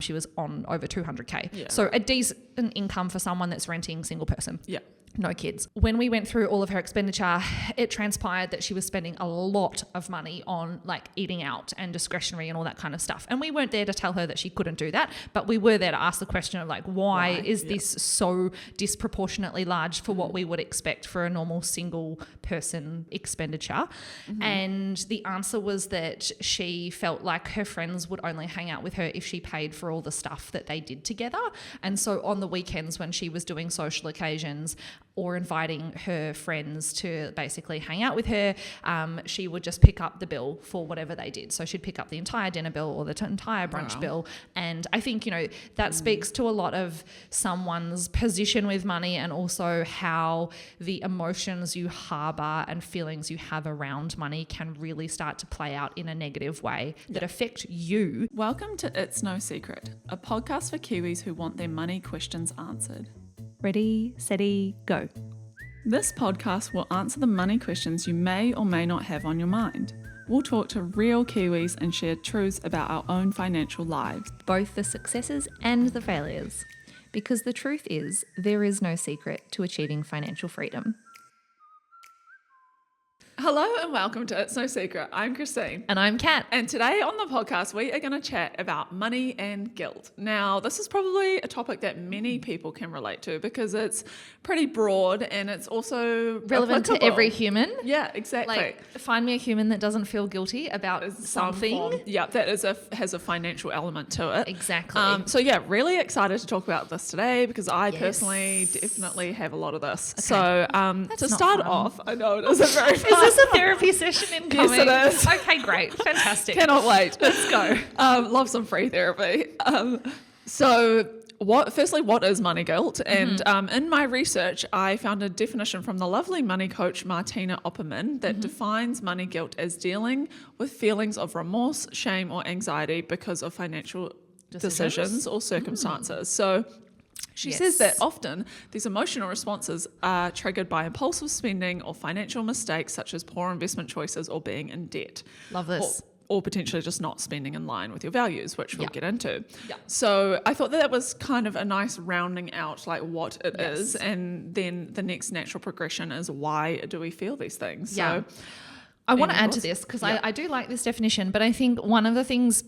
she was on over 200K. Yeah. So a decent income for someone that's renting, single person. Yeah. No kids. When we went through all of her expenditure, it transpired that she was spending a lot of money on like eating out and discretionary and all that kind of stuff. And we weren't there to tell her that she couldn't do that, but we were there to ask the question of like, why is this so disproportionately large for what we would expect for a normal single person expenditure? And the answer was that she felt like her friends would only hang out with her if she paid for all the stuff that they did together. And so on the weekends when she was doing social occasions, or inviting her friends to basically hang out with her, she would just pick up the bill for whatever they did. So she'd pick up the entire dinner bill or the entire brunch bill. And I think, you know, that speaks to a lot of someone's position with money, and also how the emotions you harbour and feelings you have around money can really start to play out in a negative way that affect you. Welcome to It's No Secret, a podcast for Kiwis who want their money questions answered. Ready, steady, go. This podcast will answer the money questions you may or may not have on your mind. We'll talk to real Kiwis and share truths about our own financial lives. Both the successes and the failures. Because the truth is, there is no secret to achieving financial freedom. Hello and welcome to It's No Secret. I'm Christine. And I'm Kat. And today on the podcast, we are going to chat about money and guilt. Now, this is probably a topic that many people can relate to because it's pretty broad and it's also relevant to every human. Yeah, exactly. Like, find me a human that doesn't feel guilty about something. That has a financial element to it. Exactly. So yeah, really excited to talk about this today because I personally definitely have a lot of this. Okay. So to start off, I know it isn't very fun. Is this a therapy session incoming? Yes, it is. Okay, great. Fantastic. Cannot wait. Let's go. Love some free therapy. So what is money guilt? And in my research, I found a definition from the lovely money coach Marnita Oppermann that defines money guilt as dealing with feelings of remorse, shame, or anxiety because of financial decisions or circumstances. So she says that often these emotional responses are triggered by impulsive spending or financial mistakes such as poor investment choices or being in debt. Love this. Or potentially just not spending in line with your values, which we'll get into. Yeah. So I thought that was kind of a nice rounding out like what it is, and then the next natural progression is why do we feel these things. Yeah. So I want to add to this because I do like this definition, but I think one of the things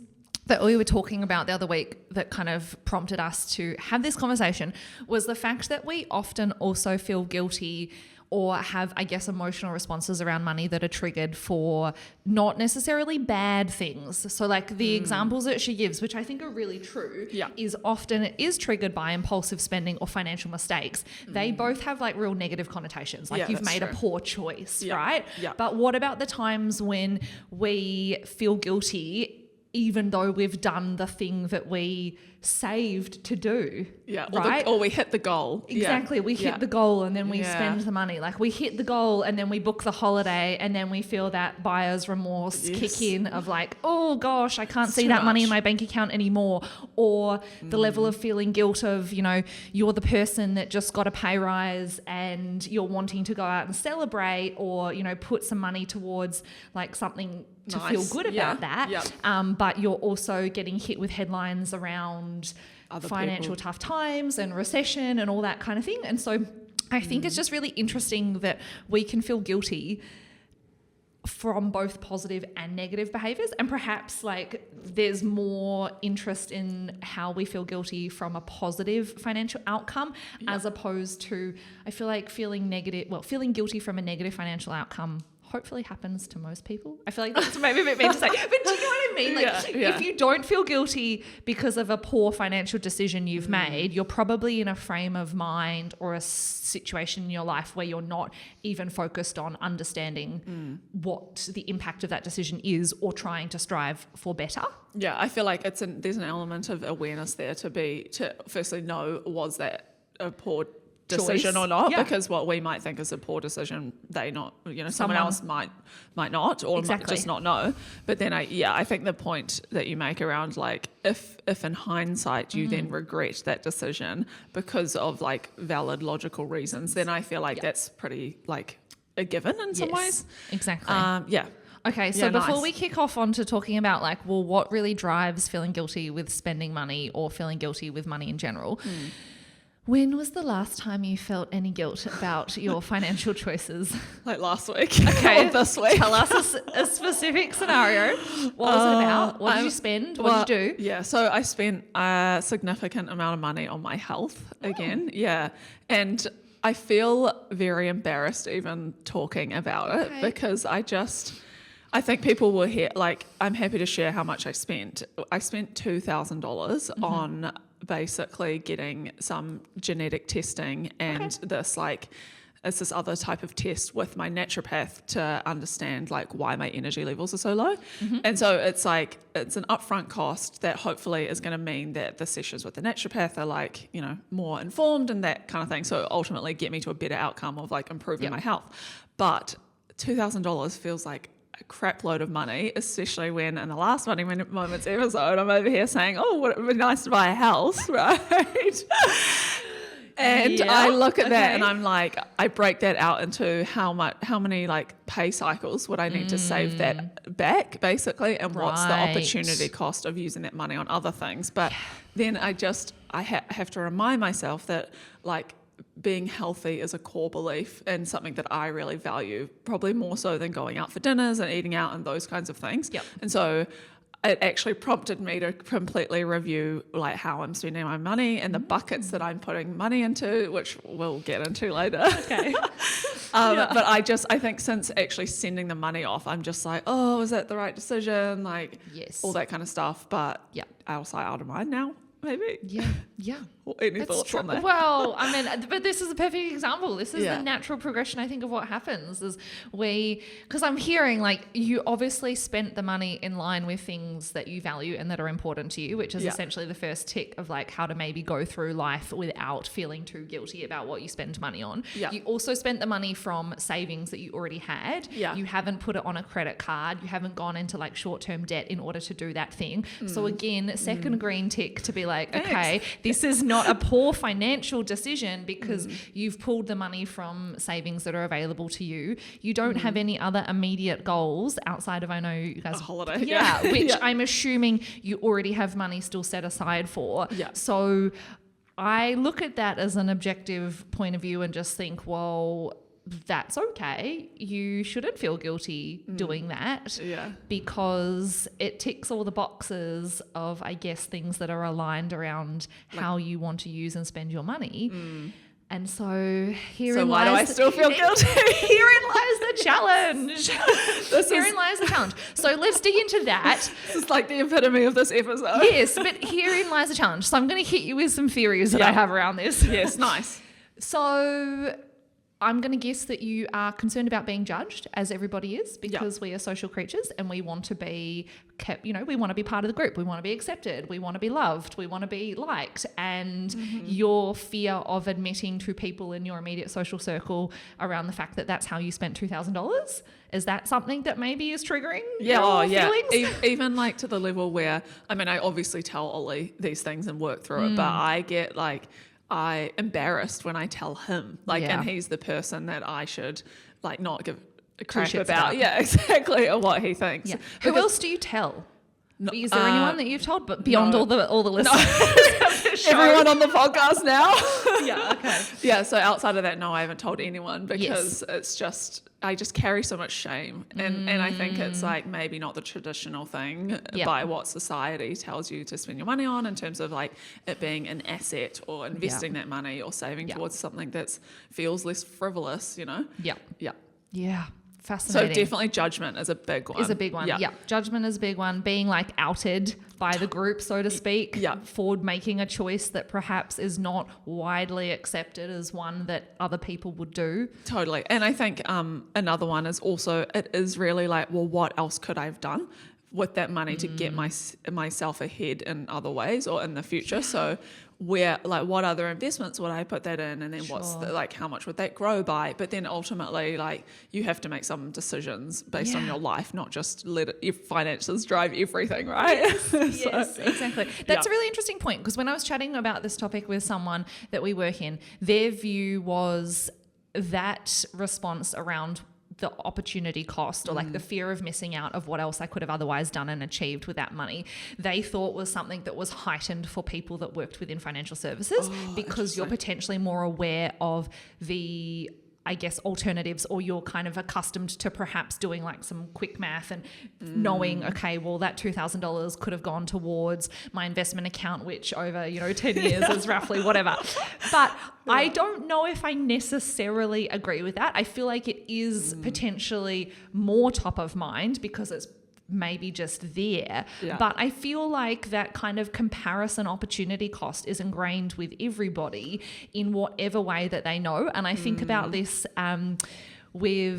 that we were talking about the other week that kind of prompted us to have this conversation was the fact that we often also feel guilty or have, I guess, emotional responses around money that are triggered for not necessarily bad things. So like the examples that she gives, which I think are really true, is often it is triggered by impulsive spending or financial mistakes. They both have like real negative connotations. Like you've made a poor choice, right? Yeah. But what about the times when we feel guilty even though we've done the thing that we saved to do? Yeah, right? Or we hit the goal. Exactly. We hit the goal and then we spend the money. Like we hit the goal and then we book the holiday and then we feel that buyer's remorse kick in of like, oh gosh, I can't see that money in my bank account anymore. Or the level of feeling guilt of, you know, you're the person that just got a pay rise and you're wanting to go out and celebrate or, you know, put some money towards like something to feel good about that. But you're also getting hit with headlines around other financial tough times and recession and all that kind of thing. And so I think it's just really interesting that we can feel guilty from both positive and negative behaviors, and perhaps like there's more interest in how we feel guilty from a positive financial outcome as opposed to, I feel like feeling guilty from a negative financial outcome hopefully happens to most people. I feel like that's maybe a bit mean to say, but do you know what I mean? Like if you don't feel guilty because of a poor financial decision you've made, you're probably in a frame of mind or a situation in your life where you're not even focused on understanding what the impact of that decision is or trying to strive for better. Yeah, I feel like there's an element of awareness there to firstly know, was that a poor decision or not, because what we might think is a poor decision, someone else might not, or might just not know. But then I think the point that you make around like if in hindsight you then regret that decision because of like valid logical reasons, then I feel like that's pretty like a given in some ways. Exactly. Okay, so Yeah, before nice. we kick off onto talking about like, well, what really drives feeling guilty with spending money or feeling guilty with money in general, when was the last time you felt any guilt about your financial choices? Like last week. Okay, Or this week. tell us a specific scenario. What was it about? What did you spend? What did you do? Yeah, so I spent a significant amount of money on my health again. Yeah, and I feel very embarrassed even talking about it because I think people will hear, like, I'm happy to share how much I spent. I spent $2,000 on basically getting some genetic testing and it's this other type of test with my naturopath to understand like why my energy levels are so low. And so it's like, it's an upfront cost that hopefully is going to mean that the sessions with the naturopath are like, you know, more informed and that kind of thing. So ultimately get me to a better outcome of like improving my health. But $2,000 feels like a crap load of money, especially when in the last Money Moments episode, I'm over here saying, oh, would it be nice to buy a house, right? And I look at that and I'm like, I break that out into how many like pay cycles would I need to save that back basically, and what's the opportunity cost of using that money on other things. But then I have to remind myself that like being healthy is a core belief and something that I really value, probably more so than going out for dinners and eating out and those kinds of things. And so it actually prompted me to completely review like how I'm spending my money and the buckets that I'm putting money into, which we'll get into later. Okay. But I think since actually sending the money off, I'm just like, oh, was that the right decision? Like all that kind of stuff. But also out of mind now, maybe. Yeah. Any thoughts on that? Well, I mean, but this is a perfect example. This is the natural progression, I think, of what happens is because I'm hearing like you obviously spent the money in line with things that you value and that are important to you, which is essentially the first tick of like how to maybe go through life without feeling too guilty about what you spend money on. You also spent the money from savings that you already had. You haven't put it on a credit card. You haven't gone into like short-term debt in order to do that thing. So again, second green tick to be like, okay, this is not a poor financial decision because you've pulled the money from savings that are available to you. You don't have any other immediate goals outside of, I know you guys, a holiday. Which I'm assuming you already have money still set aside for. So I look at that as an objective point of view and just think, well, that's okay. You shouldn't feel guilty doing that because it ticks all the boxes of, I guess, things that are aligned around how you want to use and spend your money. And so herein why lies do I still feel guilty? Herein lies the challenge. Herein lies the challenge. So let's dig into that. This is like the epitome of this episode. Yes, but herein lies the challenge. So I'm going to hit you with some theories that I have around this. Yes, nice. So I'm going to guess that you are concerned about being judged, as everybody is, because we are social creatures and we want to be kept, you know, we want to be part of the group. We want to be accepted. We want to be loved. We want to be liked. And your fear of admitting to people in your immediate social circle around the fact that that's how you spent $2,000, is that something that maybe is triggering your feelings? Even like to the level where, I mean, I obviously tell Ollie these things and work through it, but I get like, I embarrassed when I tell him, like, and he's the person that I should like not give a crap about. Yeah, exactly, or what he thinks. Yeah. Who else do you tell? No, is there anyone that you've told, but beyond all the listeners? Everyone on the podcast now. Okay. Yeah, so outside of that, no, I haven't told anyone because it's just, I just carry so much shame. And I think it's like maybe not the traditional thing by what society tells you to spend your money on in terms of like it being an asset or investing that money or saving towards something that feels less frivolous, you know? Yeah. Fascinating. So definitely judgment is a big one. Yeah. Judgment is a big one. Being like outed by the group, so to speak, for making a choice that perhaps is not widely accepted as one that other people would do. Totally. And I think another one is also, it is really like, well, what else could I have done with that money to get myself ahead in other ways or in the future? So where, like, what other investments would I put that in, and then what's the, like, how much would that grow by? But then ultimately, like, you have to make some decisions based on your life, not just let your finances drive everything, right? Yes, exactly. That's a really interesting point, because when I was chatting about this topic with someone that we work in, their view was that response around the opportunity cost or like the fear of missing out of what else I could have otherwise done and achieved with that money, they thought was something that was heightened for people that worked within financial services because you're potentially more aware of the, I guess, alternatives, or you're kind of accustomed to perhaps doing like some quick math and knowing, okay, well, that $2,000 could have gone towards my investment account, which over, 10 years is roughly whatever. But I don't know if I necessarily agree with that. I feel like it is potentially more top of mind because it's maybe just there. But I feel like that kind of comparison opportunity cost is ingrained with everybody in whatever way that they know. And I think about this we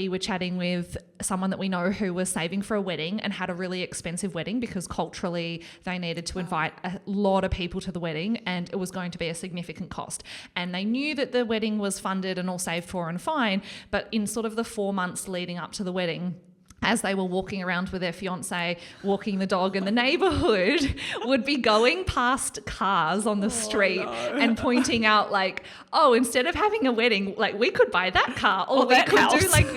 were chatting with someone that we know who was saving for a wedding and had a really expensive wedding because culturally they needed to invite a lot of people to the wedding and it was going to be a significant cost. And they knew that the wedding was funded and all saved for and fine, but in sort of the 4 months leading up to the wedding, as they were walking around with their fiance, walking the dog in the neighborhood, would be going past cars on the street and pointing out like, oh, instead of having a wedding, like we could buy that car, or we could do like,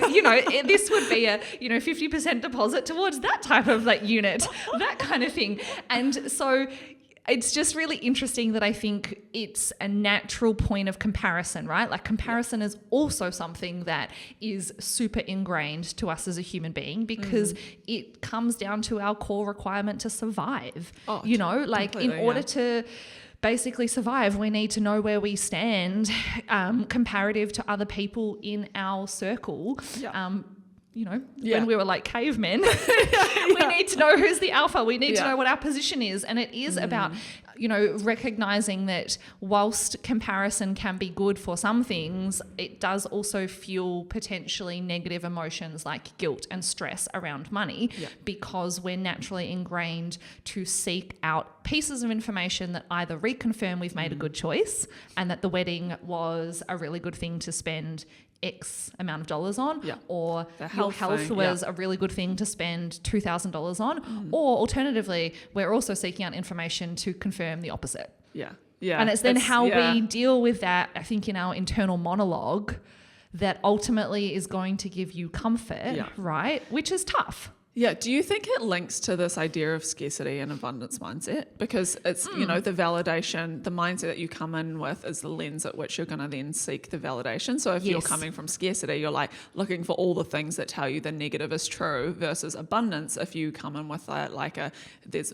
this would be a, 50% deposit towards that type of like unit, that kind of thing. And so it's just really interesting that I think it's a natural point of comparison, right? Like comparison is also something that is super ingrained to us as a human being because it comes down to our core requirement to survive. Like in order to basically survive, we need to know where we stand comparative to other people in our circle. When we were like cavemen, we need to know who's the alpha. We need to know what our position is. And it is about, recognizing that whilst comparison can be good for some things, it does also fuel potentially negative emotions like guilt and stress around money because we're naturally ingrained to seek out pieces of information that either reconfirm we've made a good choice and that the wedding was a really good thing to spend X amount of dollars on, or your health was a really good thing to spend $2,000 on, or alternatively, we're also seeking out information to confirm the opposite. And it's then how we deal with that, I think, in our internal monologue that ultimately is going to give you comfort, right? Which is tough. Yeah. Do you think it links to this idea of scarcity and abundance mindset? Because it's, the validation, the mindset that you come in with is the lens at which you're going to then seek the validation. So if you're coming from scarcity, you're like looking for all the things that tell you the negative is true, versus abundance. If you come in with there's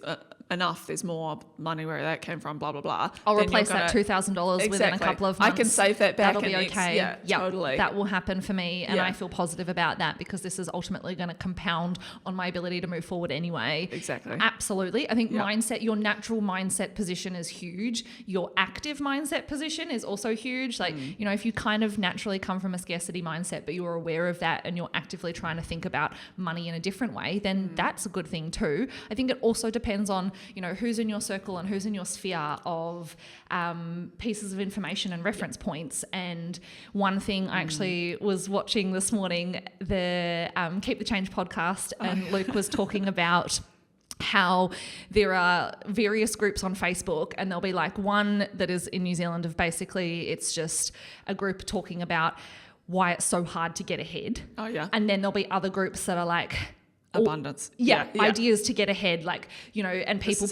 enough, there's more money where that came from, blah, blah, blah. I'll replace that $2,000 within a couple of months. I can save that back. That'll be okay. Totally. That will happen for me. And I feel positive about that because this is ultimately going to compound on my ability to move forward anyway. Exactly. Absolutely. I think mindset, your natural mindset position is huge. Your active mindset position is also huge. Like, if you kind of naturally come from a scarcity mindset, but you're aware of that and you're actively trying to think about money in a different way, then that's a good thing too. I think it also depends on, who's in your circle and who's in your sphere of pieces of information and reference points. And one thing I actually was watching this morning, the Keep the Change podcast, and Luke was talking about how there are various groups on Facebook, and there'll be like one that is in New Zealand of basically it's just a group talking about why it's so hard to get ahead. And then there'll be other groups that are like abundance. Ideas to get ahead, like, and people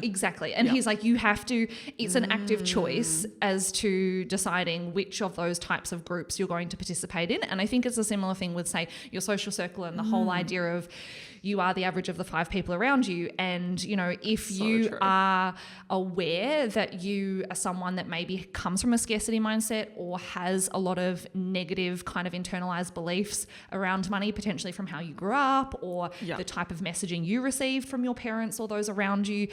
exactly. And he's like, you have to, it's an active choice as to deciding which of those types of groups you're going to participate in. And I think it's a similar thing with, say, your social circle and the whole idea of you are the average of the 5 people around you. And, if you are aware that you are someone that maybe comes from a scarcity mindset or has a lot of negative kind of internalized beliefs around money, potentially from how you grew up or the type of messaging you received from your parents or those around you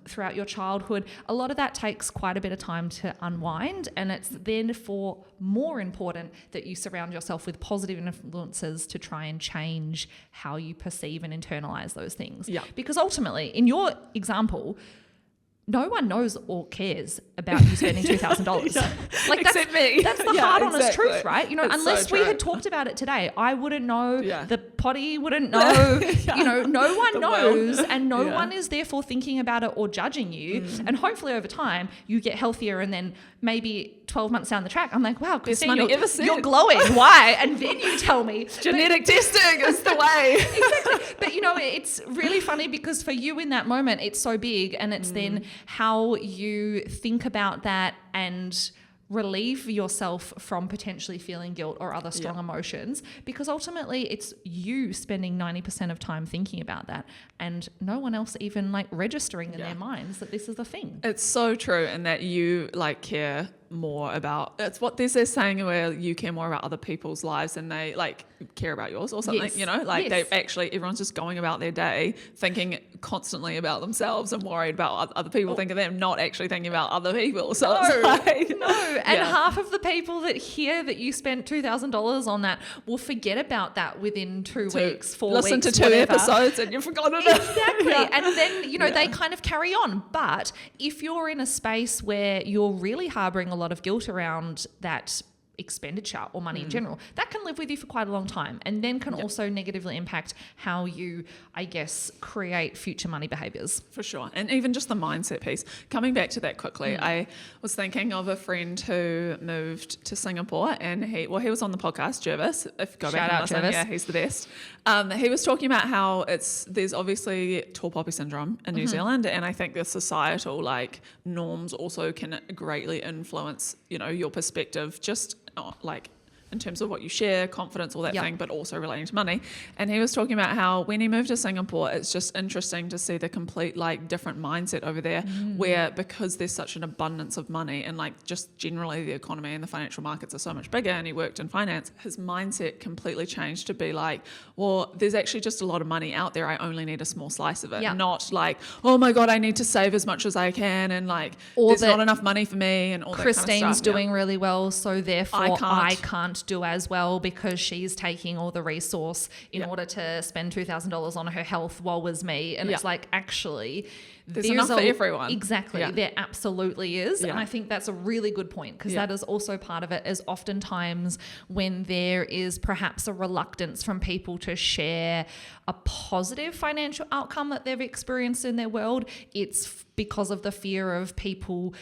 throughout your childhood, a lot of that takes quite a bit of time to unwind. And it's therefore more important that you surround yourself with positive influences to try and change how you perceive and internalize those things. Because ultimately, in your example, no one knows or cares about you spending $2,000. Like except me. That's the hard, honest truth, right? Unless we had talked about it today, I wouldn't know. The potty wouldn't know. No one knows, and no one is therefore thinking about it or judging you. And hopefully over time, you get healthier, and then maybe 12 months down the track, I'm like, wow, Christine, money ever sent. you're glowing. Why? And then you tell me. Genetic testing is the way. Exactly. But, it's really funny because for you in that moment, it's so big, and it's then how you think about that and relieve yourself from potentially feeling guilt or other strong emotions, because ultimately it's you spending 90% of time thinking about that and no one else even like registering in their minds that this is a thing. It's so true, and that you like care more about, it's what there's this saying where you care more about other people's lives than they like care about yours or something, they actually, everyone's just going about their day thinking constantly about themselves and worried about what other people think of them, not actually thinking about other people. So it's like, and half of the people that hear that you spent $2,000 on that will forget about that within 2 weeks, 4 weeks, listen to 2 whatever. episodes and you've forgotten it. Exactly. And then, they kind of carry on. But if you're in a space where you're really harboring a lot of guilt around that expenditure or money in general, that can live with you for quite a long time, and then can also negatively impact how you, I guess, create future money behaviors. For sure. And even just the mindset piece. Coming back to that quickly, I was thinking of a friend who moved to Singapore, and he was on the podcast, Jervis. If you go back and listen, Jervis. he's the best. He was talking about how there's obviously tall poppy syndrome in New Zealand, and I think the societal like norms also can greatly influence, your perspective, just like in terms of what you share, confidence, all that thing, but also relating to money. And he was talking about how when he moved to Singapore, it's just interesting to see the complete like different mindset over there, where because there's such an abundance of money and like just generally the economy and the financial markets are so much bigger, and he worked in finance, his mindset completely changed to be like, well, there's actually just a lot of money out there. I only need a small slice of it. Not like, oh my God, I need to save as much as I can, and like there's not enough money for me, and all that kind of stuff. Christine's doing really well, so therefore I can't do as well because she's taking all the resource in order to spend $2,000 on her health, while was me. And it's like, actually, there's enough for everyone. Exactly. There absolutely is. And I think that's a really good point, because that is also part of it, is oftentimes when there is perhaps a reluctance from people to share a positive financial outcome that they've experienced in their world, it's because of the fear of people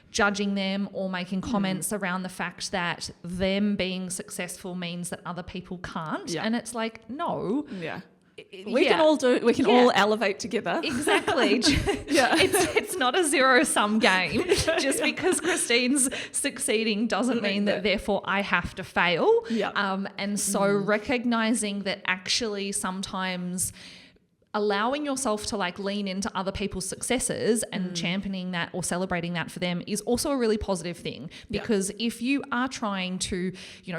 judging them or making comments around the fact that them being successful means that other people can't. And it's like, no. We can all elevate together. Exactly. It's not a zero-sum game. Just because Christine's succeeding doesn't mean that therefore I have to fail. And so recognizing that actually sometimes allowing yourself to like lean into other people's successes and championing that or celebrating that for them is also a really positive thing, because if you are trying to,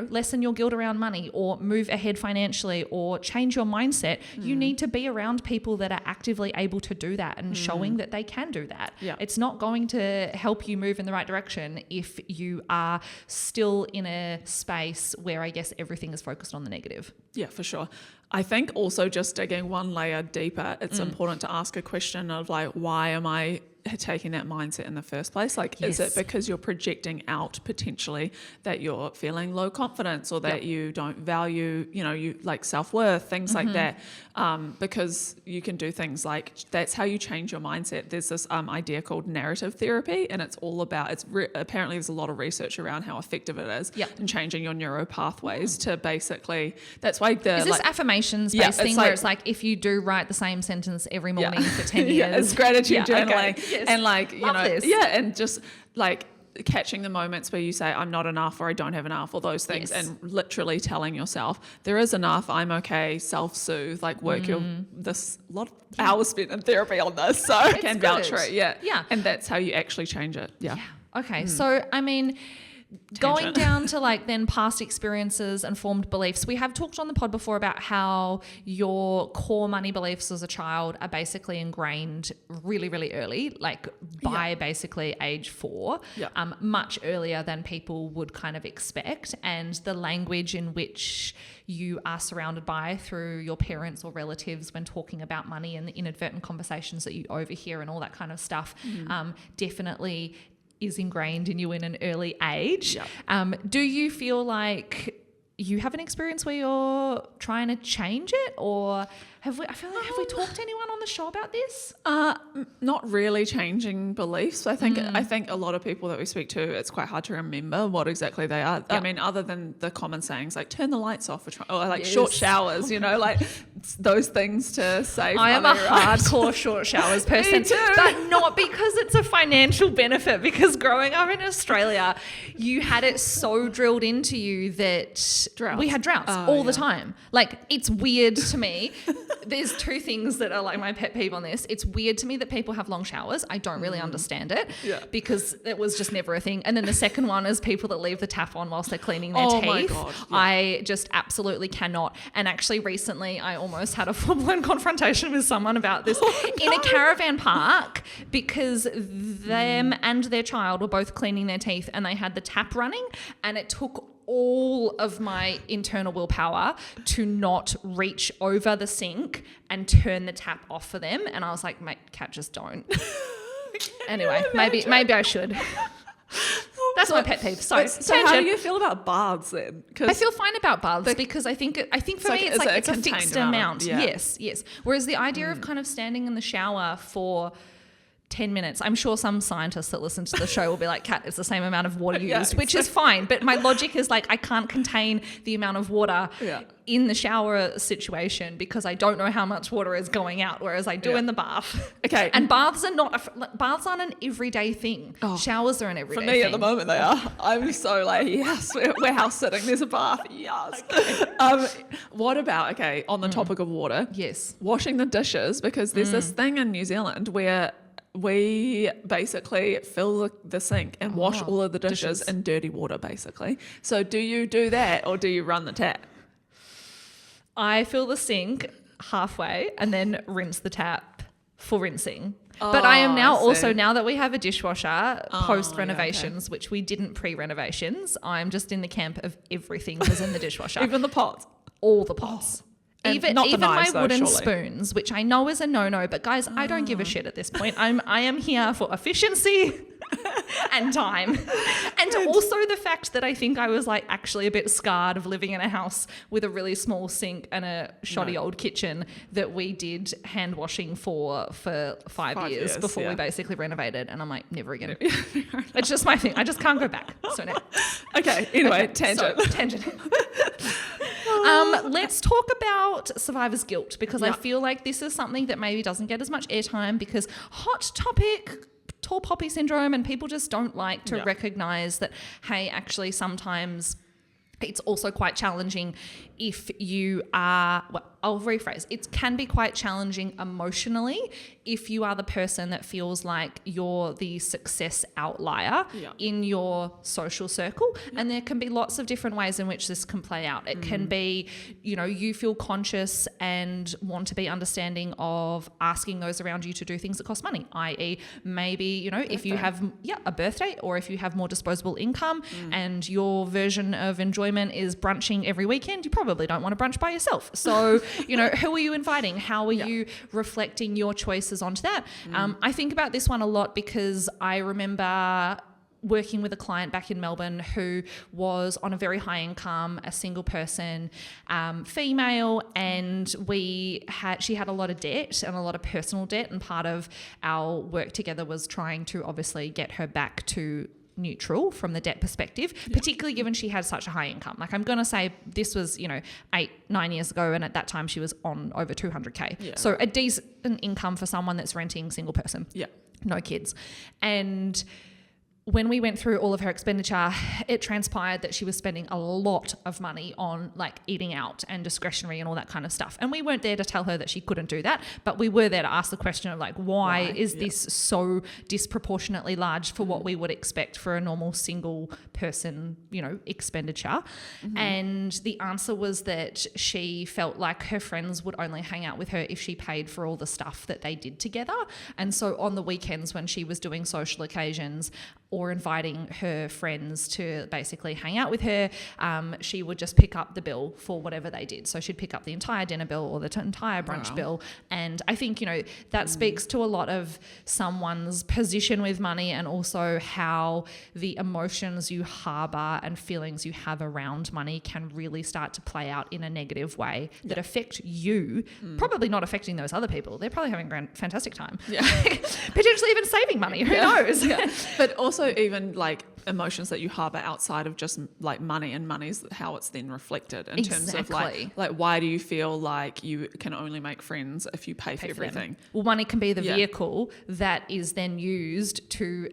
lessen your guilt around money or move ahead financially or change your mindset, you need to be around people that are actively able to do that and showing that they can do that. It's not going to help you move in the right direction if you are still in a space where I guess everything is focused on the negative. Yeah, for sure. I think also just digging one layer deeper, it's important to ask a question of like, why am I taking that mindset in the first place? Like, is it because you're projecting out potentially that you're feeling low confidence, or that you don't value, you like self-worth, things like that? Because you can do things like, that's how you change your mindset. There's this idea called narrative therapy, and it's all about, apparently there's a lot of research around how effective it is in changing your neuro pathways to basically, that's why is this affirmations based thing where it's like, if you do write the same sentence every morning for 10 years. It's gratitude journaling. Okay. And like, this. and just like catching the moments where you say, I'm not enough, or I don't have enough, or those things, and literally telling yourself, there is enough, I'm okay, self-soothe, like work this lot of hours spent in therapy on this, so I can vouch for it. Yeah. And that's how you actually change it. Okay. So, I mean, going down to like then past experiences and formed beliefs. We have talked on the pod before about how your core money beliefs as a child are basically ingrained really, really early, like by basically age 4, much earlier than people would kind of expect. And the language in which you are surrounded by through your parents or relatives when talking about money, and the inadvertent conversations that you overhear and all that kind of stuff, definitely is ingrained in you in an early age. Do you feel like you have an experience where you're trying to change it, or I feel like, have we talked to anyone on the show about this? Not really changing beliefs. I think a lot of people that we speak to, it's quite hard to remember what exactly they are. I mean, other than the common sayings like turn the lights off or like short showers, like those things to save money. I am a hardcore short showers person, but not because it's a financial benefit, because growing up in Australia, you had it so drilled into you that we had droughts all the time. Like, it's weird to me. There's two things that are like my pet peeve on this. It's weird to me that people have long showers. I don't really understand it because it was just never a thing. And then the second one is people that leave the tap on whilst they're cleaning their teeth. My God. Yeah. I just absolutely cannot. And actually recently I almost had a full-blown confrontation with someone about this in a caravan park because them and their child were both cleaning their teeth and they had the tap running, and it took all of my internal willpower to not reach over the sink and turn the tap off for them. And I was like, mate, Kat, just don't. Anyway, maybe I should. That's my pet peeve. So how do you feel about baths then? I feel fine about baths because I think for me it's a fixed amount. Yes. Whereas the idea of kind of standing in the shower for 10 minutes. I'm sure some scientists that listen to the show will be like, Kat, it's the same amount of water used, which is fine. But my logic is like, I can't contain the amount of water in the shower situation because I don't know how much water is going out, whereas I do in the bath. Okay. And baths aren't an everyday thing. Showers are an everyday thing. For me at the moment they are. I'm so like, yes, we're house sitting. There's a bath. Yes. Okay. What about, on the topic of water. Yes. Washing the dishes, because there's this thing in New Zealand where we basically fill the sink and wash all of the dishes in dirty water, basically. So do you do that or do you run the tap? I fill the sink halfway and then rinse the tap for rinsing. But I am now also, now that we have a dishwasher post-renovations, which we didn't pre-renovations, I'm just in the camp of everything was in the dishwasher. Even the pots? All the pots. Even knives, my though, wooden surely. Spoons, which I know is a no-no, but guys, I don't give a shit at this point. I am here for efficiency and time. And also the fact that I think I was like actually a bit scarred of living in a house with a really small sink and a shoddy old kitchen that we did hand washing for 5 years before we basically renovated. And I'm like, never again. It's just my thing. I just can't go back. So no. Okay, anyway, tangent. Let's talk about survivor's guilt, because I feel like this is something that maybe doesn't get as much airtime because hot topic, tall poppy syndrome, and people just don't like to recognize that, hey, actually sometimes it's also quite challenging if you are, I'll rephrase, it can be quite challenging emotionally if you are the person that feels like you're the success outlier in your social circle. And there can be lots of different ways in which this can play out. It can be, you feel conscious and want to be understanding of asking those around you to do things that cost money, i.e. maybe, if you have a birthday, or if you have more disposable income and your version of enjoyment is brunching every weekend, you probably don't want to brunch by yourself. So, who are you inviting? How are you reflecting your choices onto that? I think about this one a lot because I remember working with a client back in Melbourne who was on a very high income, a single person, female, and she had a lot of debt and a lot of personal debt, and part of our work together was trying to obviously get her back to neutral from the debt perspective, particularly given she had such a high income. Like, I'm going to say this was, 8-9 years ago, and at that time she was on over 200K. Yeah. So a decent income for someone that's renting, single person. Yeah. No kids. And when we went through all of her expenditure, it transpired that she was spending a lot of money on like eating out and discretionary and all that kind of stuff. And we weren't there to tell her that she couldn't do that, but we were there to ask the question of like, why is this so disproportionately large for what we would expect for a normal single person, expenditure? And the answer was that she felt like her friends would only hang out with her if she paid for all the stuff that they did together. And so on the weekends when she was doing social occasions, or inviting her friends to basically hang out with her, she would just pick up the bill for whatever they did. So she'd pick up the entire dinner bill or the entire brunch bill. And I think, that speaks to a lot of someone's position with money, and also how the emotions you harbor and feelings you have around money can really start to play out in a negative way that affect you, probably not affecting those other people. They're probably having a fantastic time. Yeah. Potentially even saving money. Who knows? Yeah. But also even like emotions that you harbor outside of just like money, and money's how it's then reflected in terms of like why do you feel like you can only make friends if you pay for everything? Well, money can be the vehicle that is then used to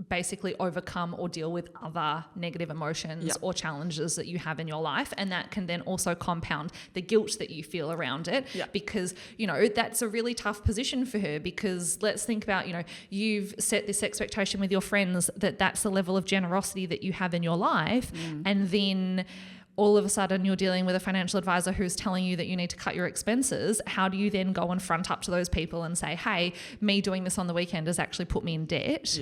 basically overcome or deal with other negative emotions or challenges that you have in your life, and that can then also compound the guilt that you feel around it, because that's a really tough position for her, because let's think about you've set this expectation with your friends that that's the level of generosity that you have in your life, and then all of a sudden you're dealing with a financial advisor who's telling you that you need to cut your expenses. How do you then go and front up to those people and say, hey, me doing this on the weekend has actually put me in debt?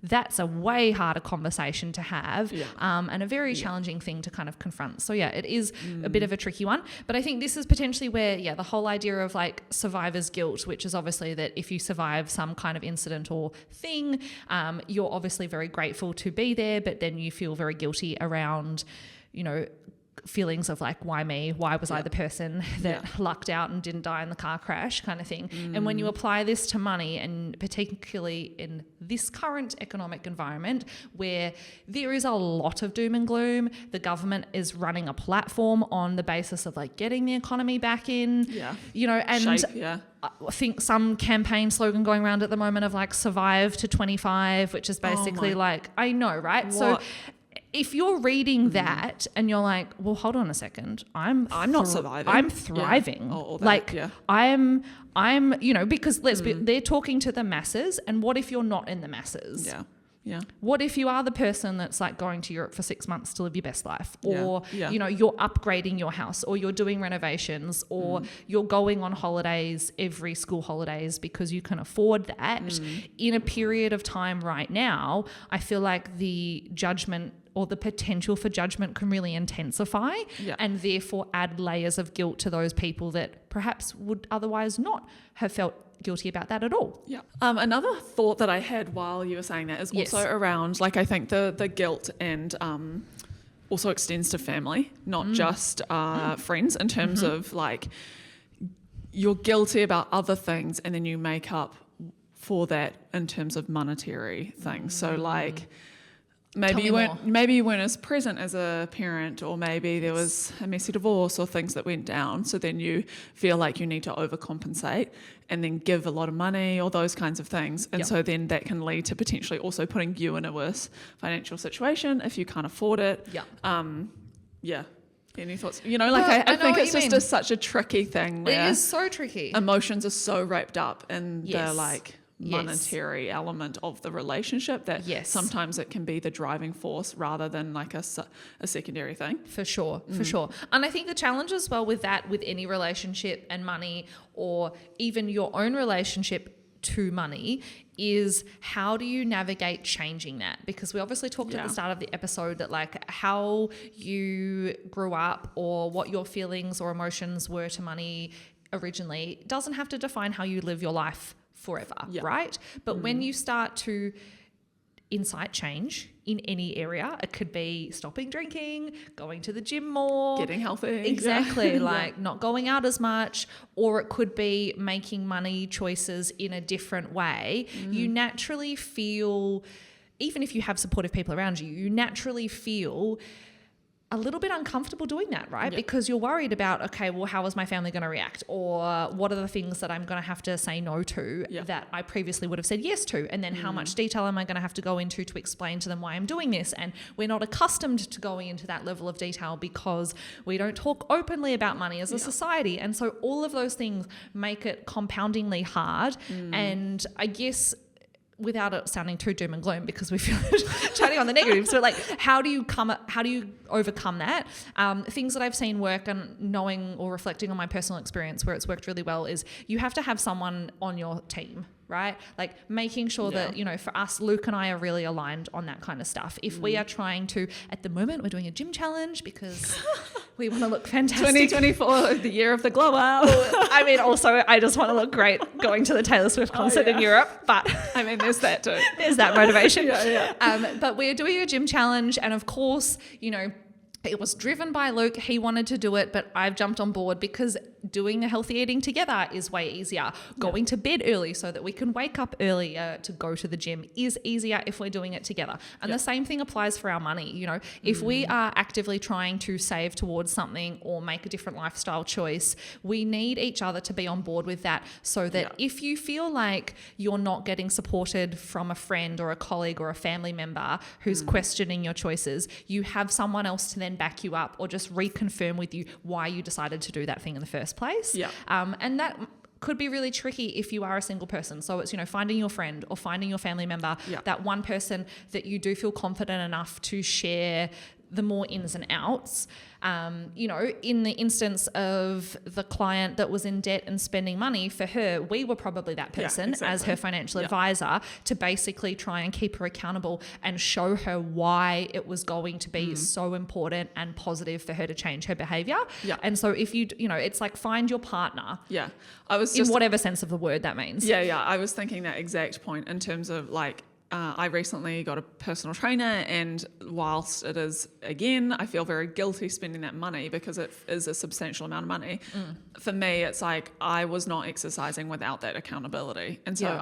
That's a way harder conversation to have, and a very challenging thing to kind of confront. So it is a bit of a tricky one, but I think this is potentially where, the whole idea of like survivor's guilt, which is obviously that if you survive some kind of incident or thing, you're obviously very grateful to be there, but then you feel very guilty around, feelings of like, why me? Why was I the person that lucked out and didn't die in the car crash kind of thing? And when you apply this to money, and particularly in this current economic environment where there is a lot of doom and gloom, the government is running a platform on the basis of like getting the economy back in, and I think some campaign slogan going around at the moment of like survive to 25, which is basically like, I know, right? What? So if you're reading that and you're like, well, hold on a second, I'm not surviving. I'm thriving. I'm because they're talking to the masses, and what if you're not in the masses? Yeah. What if you are the person that's like going to Europe for 6 months to live your best life, or you're upgrading your house, or you're doing renovations, or you're going on holidays every school holidays because you can afford that. In a period of time right now, I feel like the judgment or the potential for judgment can really intensify, and therefore add layers of guilt to those people that perhaps would otherwise not have felt guilty about that at all. Another thought that I had while you were saying that is also around, like, I think the guilt and also extends to family, not just friends, in terms of like you're guilty about other things and then you make up for that in terms of monetary things. So like maybe you weren't as present as a parent, or maybe there was a messy divorce or things that went down. So then you feel like you need to overcompensate and then give a lot of money or those kinds of things. And so then that can lead to potentially also putting you in a worse financial situation if you can't afford it. Any thoughts? I think it's just such a tricky thing where it is so tricky. Emotions are so wrapped up in the like monetary element of the relationship that sometimes it can be the driving force rather than like a secondary thing. For sure. And I think the challenge as well with that, with any relationship and money, or even your own relationship to money, is how do you navigate changing that? Because we obviously talked at the start of the episode that like how you grew up or what your feelings or emotions were to money originally doesn't have to define how you live your life forever, right? But when you start to incite change in any area, it could be stopping drinking, going to the gym more, getting healthy, exactly, like not going out as much, or it could be making money choices in a different way. You naturally feel, even if you have supportive people around you, you naturally feel a little bit uncomfortable doing that, right? Because you're worried about, okay, well, how is my family going to react? Or what are the things that I'm going to have to say no to that I previously would have said yes to? And then how much detail am I going to have to go into to explain to them why I'm doing this? And we're not accustomed to going into that level of detail because we don't talk openly about money as a society. And so all of those things make it compoundingly hard. And I guess, without it sounding too doom and gloom, because we feel chatting on the negatives, so like how do you overcome that? Things that I've seen work, and knowing or reflecting on my personal experience where it's worked really well, is you have to have someone on your team right? Like making sure that, you know, for us, Luke and I are really aligned on that kind of stuff. If we are trying to, at the moment, we're doing a gym challenge because we want to look fantastic. 2024, the year of the glow up. I mean, also, I just want to look great going to the Taylor Swift concert in Europe, but I mean, there's that too. There's that motivation. Yeah. But we're doing a gym challenge, and of course, you know, it was driven by Luke. He wanted to do it, but I've jumped on board because doing the healthy eating together is way easier. Going to bed early so that we can wake up earlier to go to the gym is easier if we're doing it together. And the same thing applies for our money. You know, if we are actively trying to save towards something or make a different lifestyle choice, we need each other to be on board with that, so that if you feel like you're not getting supported from a friend or a colleague or a family member who's questioning your choices, you have someone else to then back you up or just reconfirm with you why you decided to do that thing in the first place. And that could be really tricky if you are a single person. So it's, you know, finding your friend or finding your family member, that one person that you do feel confident enough to share the more ins and outs. You know, in the instance of the client that was in debt and spending money, for her, we were probably that person as her financial advisor to basically try and keep her accountable and show her why it was going to be so important and positive for her to change her behavior. And so if you know, it's like find your partner. I was in whatever sense of the word that means. I was thinking that exact point in terms of like, I recently got a personal trainer, and whilst it is, again, I feel very guilty spending that money because it is a substantial amount of money. For me, it's like I was not exercising without that accountability. And so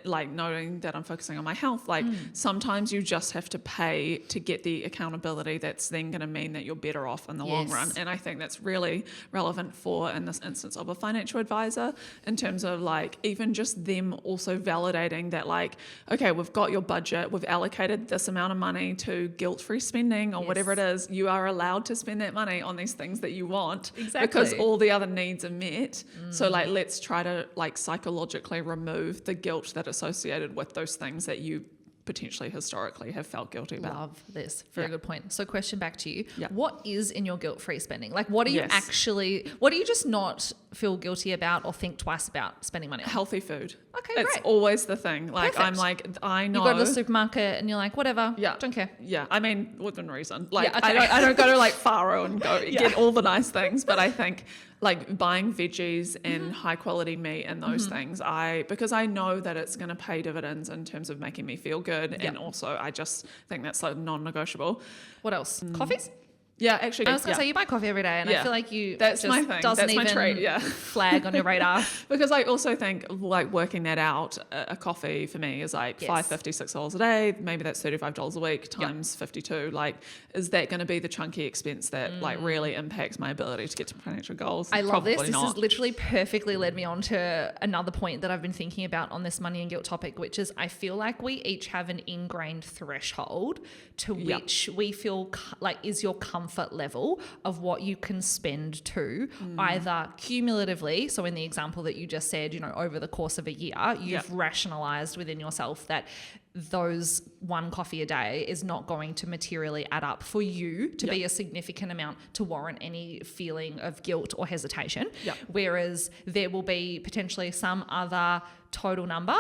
like knowing that I'm focusing on my health, like sometimes you just have to pay to get the accountability that's then going to mean that you're better off in the long run. And I think that's really relevant for, in this instance, of a financial advisor, in terms of like even just them also validating that, like, okay, we've got your budget, we've allocated this amount of money to guilt-free spending or whatever it is, you are allowed to spend that money on these things that you want because all the other needs are met. So like, let's try to like psychologically remove the guilt that associated with those things that you potentially historically have felt guilty about. Love this. Very good point. So question back to you. What is in your guilt-free spending? Like, what are you actually, what do you just not feel guilty about or think twice about spending money on? Healthy food. Okay, it's great. always the thing. Like, Perfect. I'm like, I know. You go to the supermarket and you're like, whatever. Don't care. I mean, within reason. Like, I don't go to like Faro and go get all the nice things, but I think like buying veggies and high quality meat and those things, because I know that it's going to pay dividends in terms of making me feel good. And also I just think that's like non-negotiable. What else? Coffees? Yeah, actually. I was going to say, you buy coffee every day, and I feel like that's just my thing. Doesn't that's my even trait, flag on your radar. Because I also think, like, working that out, a coffee for me is like $5.50, $6 a day. Maybe that's $35 a week times 52. Like, is that going to be the chunky expense that like really impacts my ability to get to financial goals? I love this. Probably This not. has literally perfectly led me on to another point that I've been thinking about on this money and guilt topic, which is I feel like we each have an ingrained threshold to which we feel like is your comfort level of what you can spend to, either cumulatively, so in the example that you just said, you know, over the course of a year, you've rationalized within yourself that those one coffee a day is not going to materially add up for you to be a significant amount to warrant any feeling of guilt or hesitation. Whereas there will be potentially some other total number.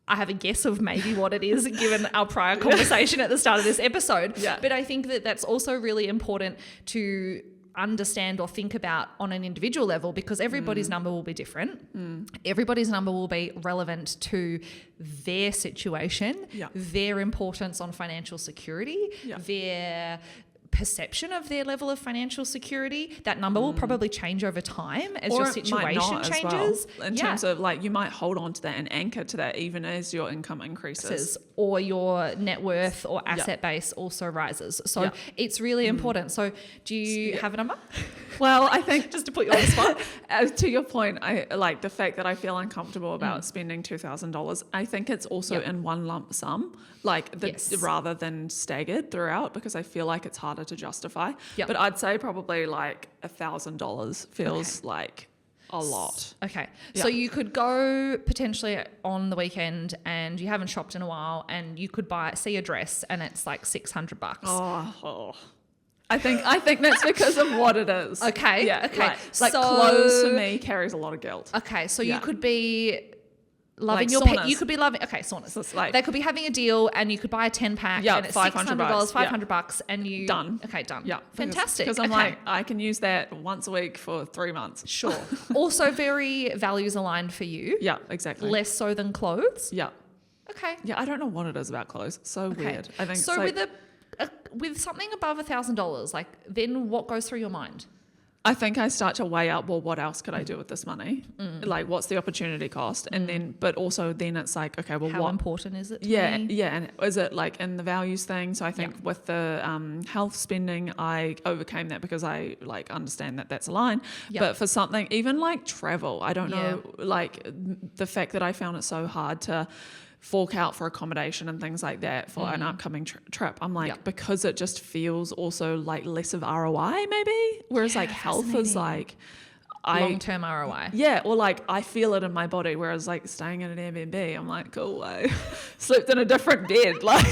I have a guess of maybe what it is given our prior conversation at the start of this episode. But I think that that's also really important to understand or think about on an individual level, because everybody's number will be different. Everybody's number will be relevant to their situation, their importance on financial security, their perception of their level of financial security. That number will probably change over time as your situation changes. Well, in terms of like, you might hold on to that and anchor to that even as your income increases. Or your net worth or asset base also rises. So it's really important. So do you have a number? Well, I think just to put you on the spot. To your point, I like the fact that I feel uncomfortable about spending $2,000. I think it's also in one lump sum, like rather than staggered throughout, because I feel like it's harder to justify. But I'd say probably like $1,000 feels like a lot. Okay. So you could go potentially on the weekend and you haven't shopped in a while and you could see a dress and it's like $600. Oh. I think that's because of what it is. Okay. Yeah. Okay. Like clothes for me carries a lot of guilt. Okay. So you could be loving Like your pet. saunas. You could be loving, okay, saunas. So it's like- they could be having a deal and you could buy a 10 pack and it's $600, $500 and you. Done. Okay, done. Yeah. Fantastic. Because I'm okay. like, I can use that once a week for 3 months. Sure. Also very values aligned for you. Yeah, exactly. Less so than clothes. Yeah. Okay. Yeah, I don't know what it is about clothes. So weird. I think so. it's like, With something above $1,000, like then what goes through your mind? I think I start to weigh up, well, what else could I do with this money? Like, what's the opportunity cost? And then, but also then it's like, okay, well, How what important is it to Yeah, me? yeah, and is it like in the values thing? So I think with the health spending, I overcame that because I like understand that that's a line. Yep. But for something even like travel, I don't know, like the fact that I found it so hard to fork out for accommodation and things like that for an upcoming trip. I'm like, because it just feels also like less of ROI maybe, whereas like health is like long-term ROI. Yeah, or like I feel it in my body, whereas like staying in an Airbnb, I'm like, cool, I slept in a different bed, like.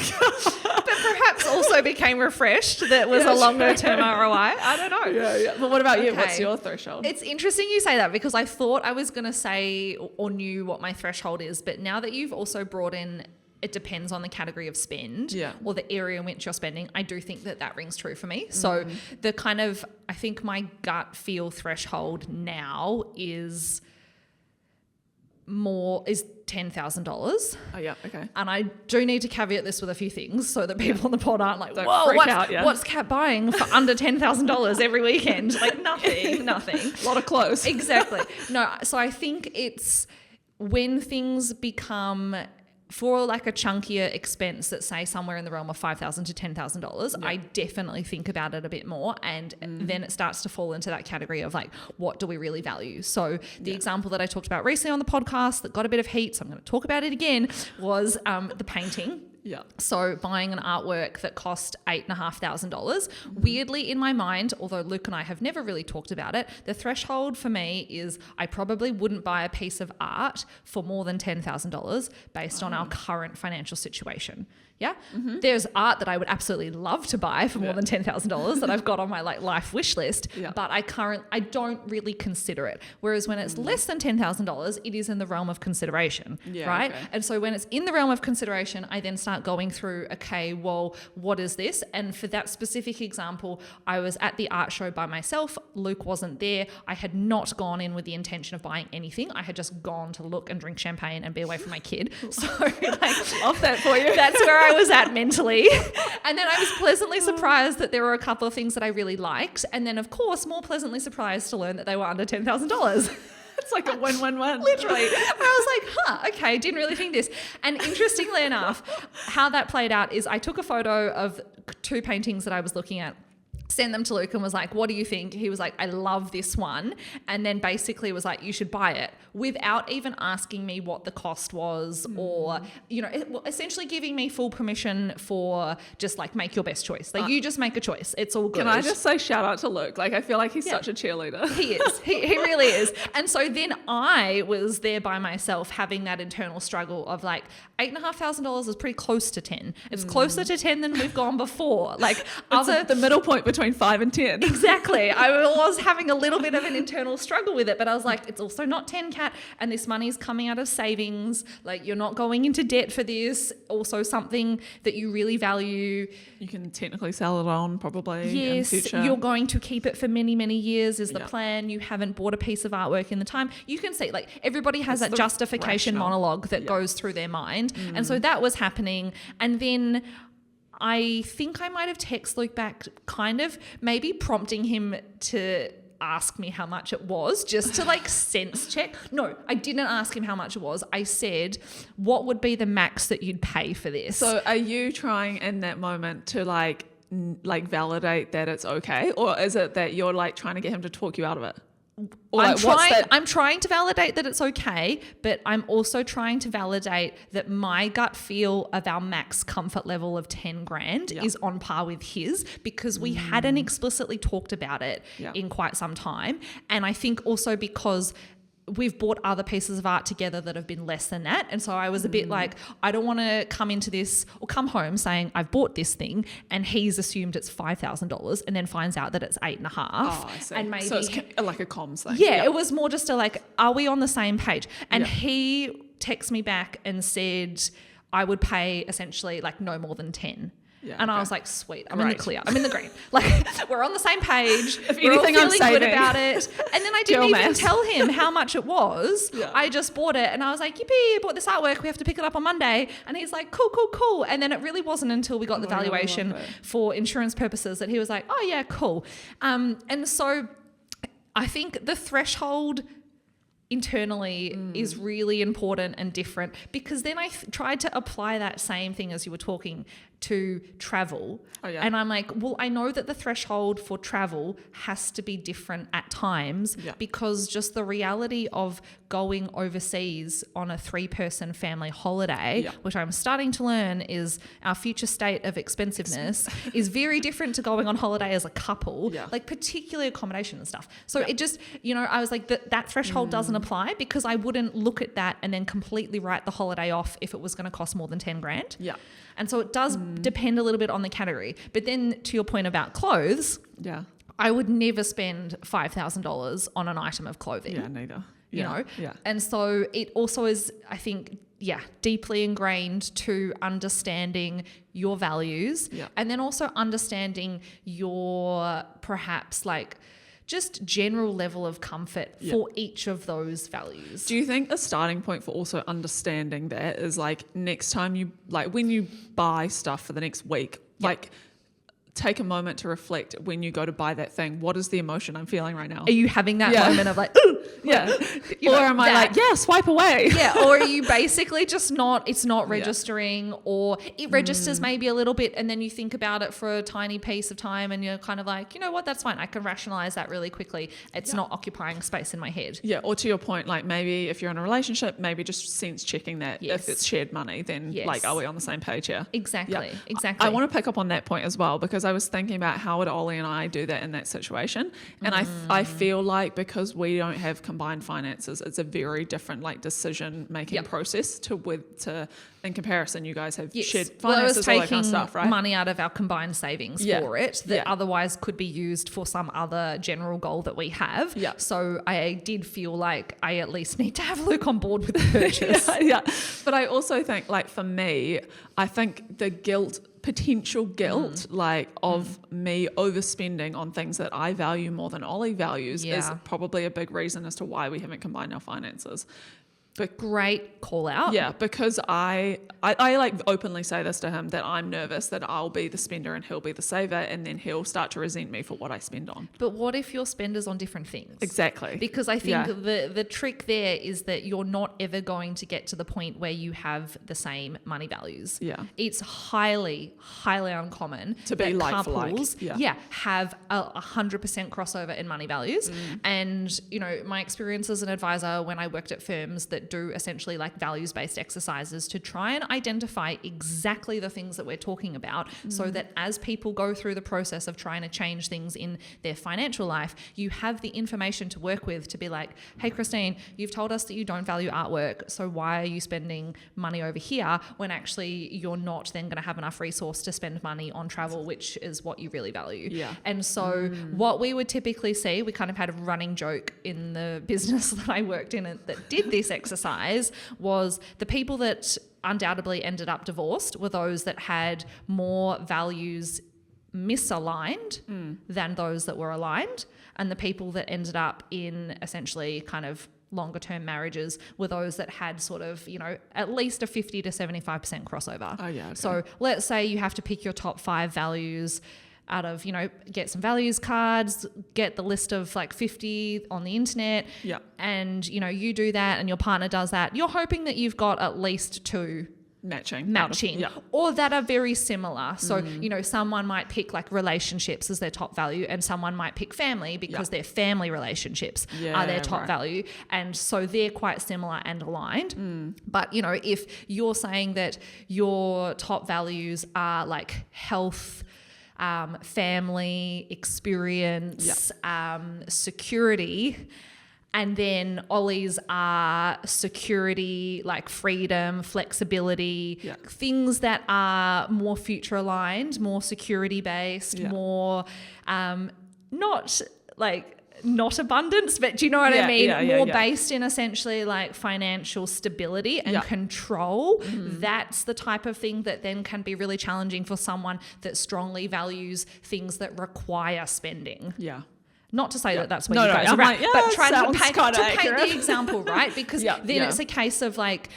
But perhaps also became refreshed. That was a longer-term ROI. I don't know. Yeah. But what about you? Okay. What's your threshold? It's interesting you say that because I thought I was going to say or knew what my threshold is, but now that you've also brought in it depends on the category of spend or the area in which you're spending, I do think that rings true for me. So the kind of, I think my gut feel threshold now is $10,000. Oh yeah, okay. And I do need to caveat this with a few things so that people on the pod aren't like, Don't whoa, freak out, what's Kat buying for under $10,000 every weekend? Like nothing. A lot of clothes. Exactly. No, so I think it's when things become for like a chunkier expense that's say somewhere in the realm of $5,000 to $10,000, I definitely think about it a bit more, and then it starts to fall into that category of like, what do we really value? So the example that I talked about recently on the podcast that got a bit of heat, so I'm going to talk about it again, was the painting. Yeah. So buying an artwork that cost $8,500. Weirdly in my mind, although Luke and I have never really talked about it, the threshold for me is I probably wouldn't buy a piece of art for more than $10,000 based on our current financial situation. Yeah. There's art that I would absolutely love to buy for more than $10,000 that I've got on my like life wish list, but I don't really consider it. Whereas when it's less than $10,000, it is in the realm of consideration, right? Okay. And so when it's in the realm of consideration, I then start going through, okay, well, what is this? And for that specific example, I was at the art show by myself. Luke wasn't there. I had not gone in with the intention of buying anything. I had just gone to look and drink champagne and be away from my kid. So like, Love that for you. That's where I was at mentally. And then I was pleasantly surprised that there were a couple of things that I really liked. And then, of course, more pleasantly surprised to learn that they were under $10,000. It's like a win-win-win. Literally. I was like, okay, didn't really think this. And interestingly enough, how that played out is I took a photo of 2 paintings that I was looking at, sent them to Luke and was like, what do you think? He was like, I love this one. And then basically was like, you should buy it, without even asking me what the cost was or, essentially giving me full permission for just like, make your best choice. Like you just make a choice. It's all good. Can I just say shout out to Luke? Like I feel like he's such a cheerleader. He is. He really is. And so then I was there by myself having that internal struggle of like, $8,500 is pretty close to 10. It's closer to 10 than we've gone before. Like the middle point between 5 and 10. Exactly. I was having a little bit of an internal struggle with it, but I was like, it's also not 10, Kat, and this money's coming out of savings. Like you're not going into debt for this. Also something that you really value. You can technically sell it on probably in yes, the future. You're going to keep it for many, many years is the plan. You haven't bought a piece of artwork in the time. You can see like everybody has that justification monologue that goes through their mind. And so that was happening. And then I think I might have texted Luke back kind of maybe prompting him to ask me how much it was just to like sense check. No, I didn't ask him how much it was. I said, what would be the max that you'd pay for this? So are you trying in that moment to like validate that it's okay? Or is it that you're like trying to get him to talk you out of it? Or I'm trying to validate that it's okay, but I'm also trying to validate that my gut feel of our max comfort level of 10 grand is on par with his, because we hadn't explicitly talked about it in quite some time. And I think also because we've bought other pieces of art together that have been less than that. And so I was a bit like, I don't want to come into this or come home saying I've bought this thing and he's assumed it's $5,000 and then finds out that it's $8,500. Oh, I see. And maybe, so it's like a comms thing. Yeah, it was more just a like, are we on the same page? And he texted me back and said I would pay essentially like no more than 10. Yeah, and okay. I was like, sweet, I'm in the clear. I'm in the green. Like, we're on the same page. If we're anything, all I'm feeling good saving. about it. And then I didn't Girl even math. tell him how much it was. Yeah. I just bought it and I was like, yippee, I bought this artwork. We have to pick it up on Monday. And he's like, cool. And then it really wasn't until we got the valuation for insurance purposes that he was like, oh yeah, cool. And so I think the threshold internally is really important and different, because then I tried to apply that same thing as you were talking to travel. Oh, yeah. And I'm like, well, I know that the threshold for travel has to be different at times because just the reality of going overseas on a 3-person family holiday, which I'm starting to learn is our future state of expensiveness, is very different to going on holiday as a couple, like particularly accommodation and stuff. So it just, I was like, that threshold doesn't apply, because I wouldn't look at that and then completely write the holiday off if it was going to cost more than 10 grand. Yeah. And so it does depend a little bit on the category. But then to your point about clothes, I would never spend $5,000 on an item of clothing. Yeah, neither. You know? Yeah. And so it also is, I think, deeply ingrained to understanding your values and then also understanding your perhaps like just general level of comfort for each of those values. Do you think a starting point for also understanding that is like next time you, like when you buy stuff for the next week, like take a moment to reflect when you go to buy that thing, what is the emotion I'm feeling right now? Are you having that moment of like, or am I like, swipe away? Or are you basically just it's not registering, or it registers maybe a little bit and then you think about it for a tiny piece of time and you're kind of like, you know what, that's fine. I can rationalize that really quickly. It's not occupying space in my head. Yeah. Or to your point, like maybe if you're in a relationship, maybe just sense checking that if it's shared money, then like, are we on the same page here? Exactly. I want to pick up on that point as well, because I was thinking about how would Ollie and I do that in that situation. And I feel like because we don't have combined finances, it's a very different like decision making process to in comparison, you guys have shared finances, all that kind of stuff, right? Money out of our combined savings for it that otherwise could be used for some other general goal that we have. So I did feel like I at least need to have Luke on board with the purchase. But I also think, like for me, I think the potential guilt like of me overspending on things that I value more than Ollie values is probably a big reason as to why we haven't combined our finances. But great call out. Yeah, because I like openly say this to him, that I'm nervous that I'll be the spender and he'll be the saver, and then he'll start to resent me for what I spend on. But what if your spenders on different things? Exactly. Because I think the trick there is that you're not ever going to get to the point where you have the same money values. Yeah. It's highly, highly uncommon to be like couples for like. have 100% crossover in money values. And, my experience as an advisor when I worked at firms that do essentially like values-based exercises to try and identify exactly the things that we're talking about, so that as people go through the process of trying to change things in their financial life, you have the information to work with to be like, hey, Christine, you've told us that you don't value artwork, so why are you spending money over here when actually you're not then going to have enough resource to spend money on travel, which is what you really value. Yeah. And so what we would typically see, we kind of had a running joke in the business that I worked in that did this exercise, was the people that undoubtedly ended up divorced were those that had more values misaligned than those that were aligned, and the people that ended up in essentially kind of longer term marriages were those that had sort of, at least a 50 to 75% crossover. Oh yeah. Okay. So let's say you have to pick your top 5 values out of, get some values cards, get the list of like 50 on the internet. Yeah. And, you do that and your partner does that. You're hoping that you've got at least 2 matching or that are very similar. So, someone might pick like relationships as their top value, and someone might pick family because their family relationships are their top value. And so they're quite similar and aligned. But, if you're saying that your top values are like health, family, experience, security, and then Ollie's are security, like freedom, flexibility, things that are more future aligned, more security based, more not like not abundance, but do you know what I mean? More based in essentially like financial stability and control. That's the type of thing that then can be really challenging for someone that strongly values things that require spending. Yeah. Not to say that that's where you guys are at, but trying to paint the example, right? Because then it's a case of like,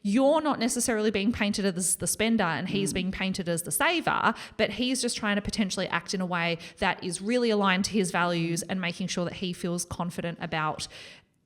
you're not necessarily being painted as the spender and he's being painted as the saver, but he's just trying to potentially act in a way that is really aligned to his values and making sure that he feels confident about,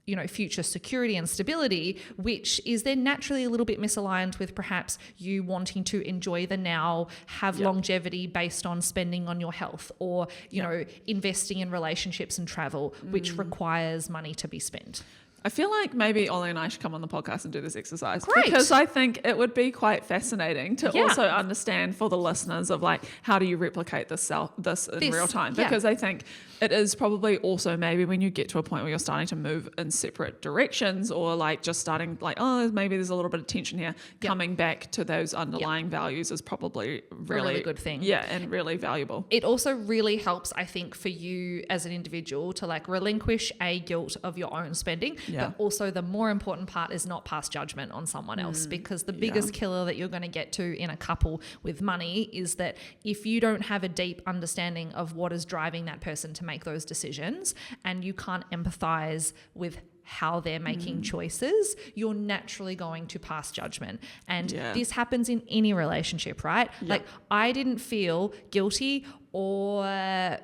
you know, future security and stability, which is then naturally a little bit misaligned with perhaps you wanting to enjoy the now, have longevity based on spending on your health or, you know, investing in relationships and travel, which requires money to be spent. I feel like maybe Ollie and I should come on the podcast and do this exercise. Great. Because I think it would be quite fascinating to also understand for the listeners of like, how do you replicate this in real time? Because I think it is probably also maybe when you get to a point where you're starting to move in separate directions or like just starting like, oh, maybe there's a little bit of tension here, coming back to those underlying values is probably really good thing. Yeah, and really valuable. It also really helps, I think, for you as an individual to like relinquish a guilt of your own spending. But also the more important part is not pass judgment on someone else, because the biggest killer that you're going to get to in a couple with money is that if you don't have a deep understanding of what is driving that person to make those decisions and you can't empathize with how they're making choices, you're naturally going to pass judgment. And this happens in any relationship, right? Like I didn't feel guilty or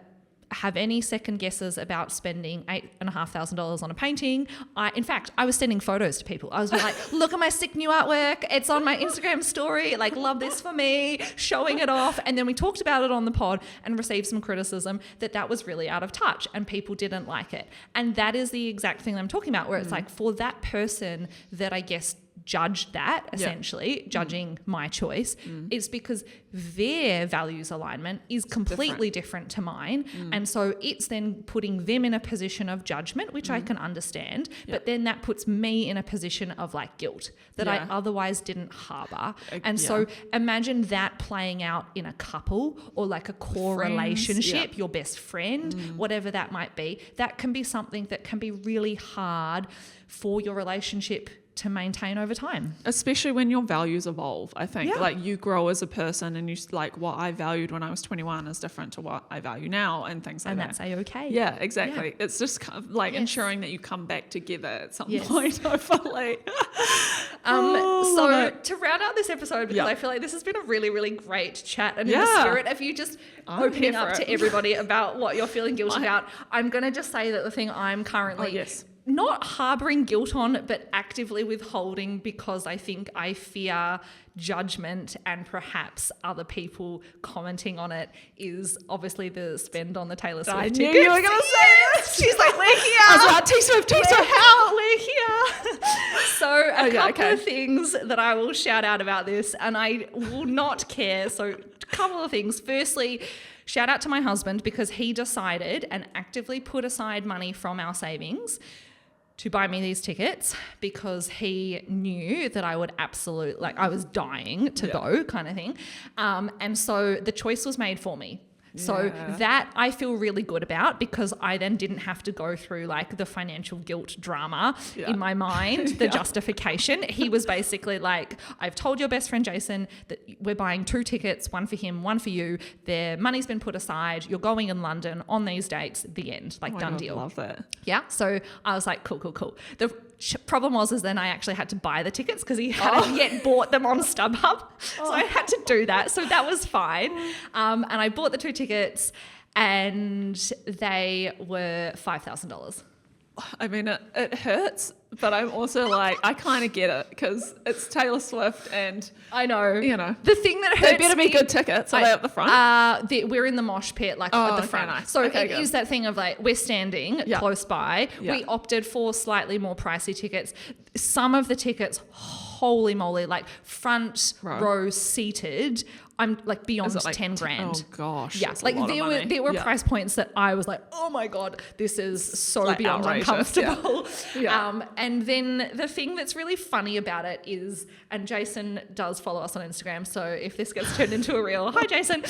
have any second guesses about spending $8,500 on a painting. In fact, I was sending photos to people. I was like, look at my sick new artwork. It's on my Instagram story. Like, love this for me, showing it off. And then we talked about it on the pod and received some criticism that was really out of touch and people didn't like it. And that is the exact thing I'm talking about, where it's like for that person that I guess judged that, essentially judging my choice, is because their values alignment is completely different to mine. And so it's then putting them in a position of judgment, which I can understand, but then that puts me in a position of like guilt that I otherwise didn't harbor. And so imagine that playing out in a couple or like a core relationship, your best friend, whatever that might be. That can be something that can be really hard for your relationship to maintain over time. Especially when your values evolve, I think. Like you grow as a person and you like what I valued when I was 21 is different to what I value now and things like that. And that's A-okay. Yeah, exactly. Yeah. It's just kind of like ensuring that you come back together at some point, hopefully. So to round out this episode, because I feel like this has been a really, really great chat, and in the spirit of you just opening up to everybody about what you're feeling guilty about, I'm going to just say that the thing I'm currently not harboring guilt on, but actively withholding because I think I fear judgment and perhaps other people commenting on it is obviously the spend on the Taylor Swift tickets. I knew you were going to say this. She's like, we're here. I was like, T-Swift. We're here. So a couple of things that I will shout out about this, and I will not care. So a couple of things. Firstly, shout out to my husband because he decided and actively put aside money from our savings to buy me these tickets because he knew that I would I was dying to go kind of thing. And so the choice was made for me. So that I feel really good about because I then didn't have to go through like the financial guilt drama in my mind, the justification. He was basically like, I've told your best friend Jason that we're buying 2 tickets, one for him, one for you. Their money's been put aside. You're going in London on these dates, the end, like done deal. Love that. Yeah. So I was like, cool. The problem was then I actually had to buy the tickets because he hadn't yet bought them on StubHub. So I had to do that. So that was fine. And I bought the 2 tickets and they were $5,000. I mean, it hurts, but I'm also like, I kind of get it because it's Taylor Swift and I know. You know. The thing that hurts they better be good tickets. Are they up the front? We're in the mosh pit, like at the front. Nice. So it is that thing of like, we're standing close by. Yeah. We opted for slightly more pricey tickets. Some of the tickets, holy moly, like front row seated, I'm like beyond Is it like 10 grand. Oh gosh. Yeah, that's a like lot of money. there were Yeah. price points that I was like, oh my God, this is so like beyond outrageous, uncomfortable. Yeah. And then the thing that's really funny about it is, and Jason does follow us on Instagram, so if this gets turned into a reel, hi Jason.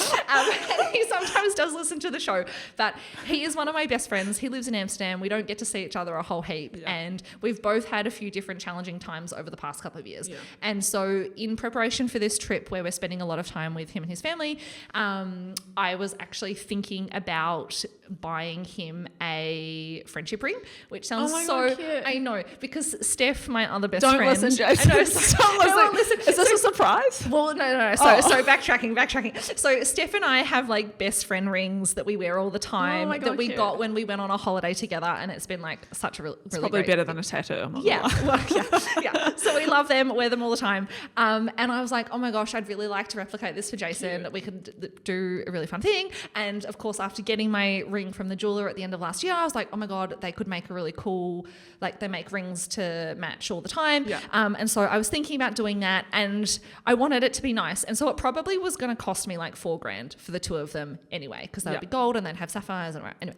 He sometimes does listen to the show, but he is one of my best friends. He lives in Amsterdam. We don't get to see each other a whole heap, and we've both had a few different challenging times over the past couple of years. And so in preparation for this trip where we're spending a lot of time with him and his family, I was actually thinking about buying him a friendship ring, which sounds God, cute. I know, because Steph, my other best Don't friend, listen, Jason. I know, Don't listen. Is this a surprise? well, no. So backtracking. So Steph and I have like best friend rings that we wear all the time that we got when we went on a holiday together, and it's been like such a really Probably great. better than a tattoo. I'm not Yeah, gonna lie. yeah. So we love them, wear them all the time. And I was like, oh my gosh, I'd really like to replicate this for Jason. That we could do a really fun thing. And of course, after getting my ring from the jeweler at the end of last year, I was like, oh my God, they could make a really cool, like they make rings to match all the time. Yeah. And so I was thinking about doing that, and I wanted it to be nice. And so it probably was going to cost me like $4,000 for the two of them anyway, because they would be gold and they'd have sapphires. And anyway,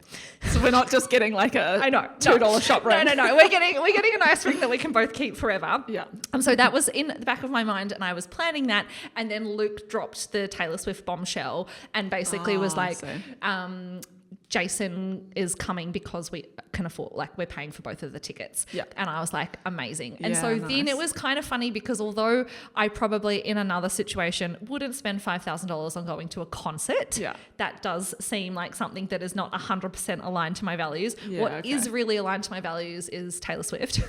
So we're not just getting like a $2 shop ring. No. We're getting a nice ring that we can both keep forever. Yeah. So that was in the back of my mind, and I was planning that. And then Luke dropped the Taylor Swift bombshell and basically was like, Jason is coming because we can afford, like we're paying for both of the tickets. Yeah. And I was like, amazing. And Yeah, so nice. then it was kind of funny because although I probably in another situation wouldn't spend $5,000 on going to a concert, that does seem like something that is not 100% aligned to my values. Yeah, What is really aligned to my values is Taylor Swift.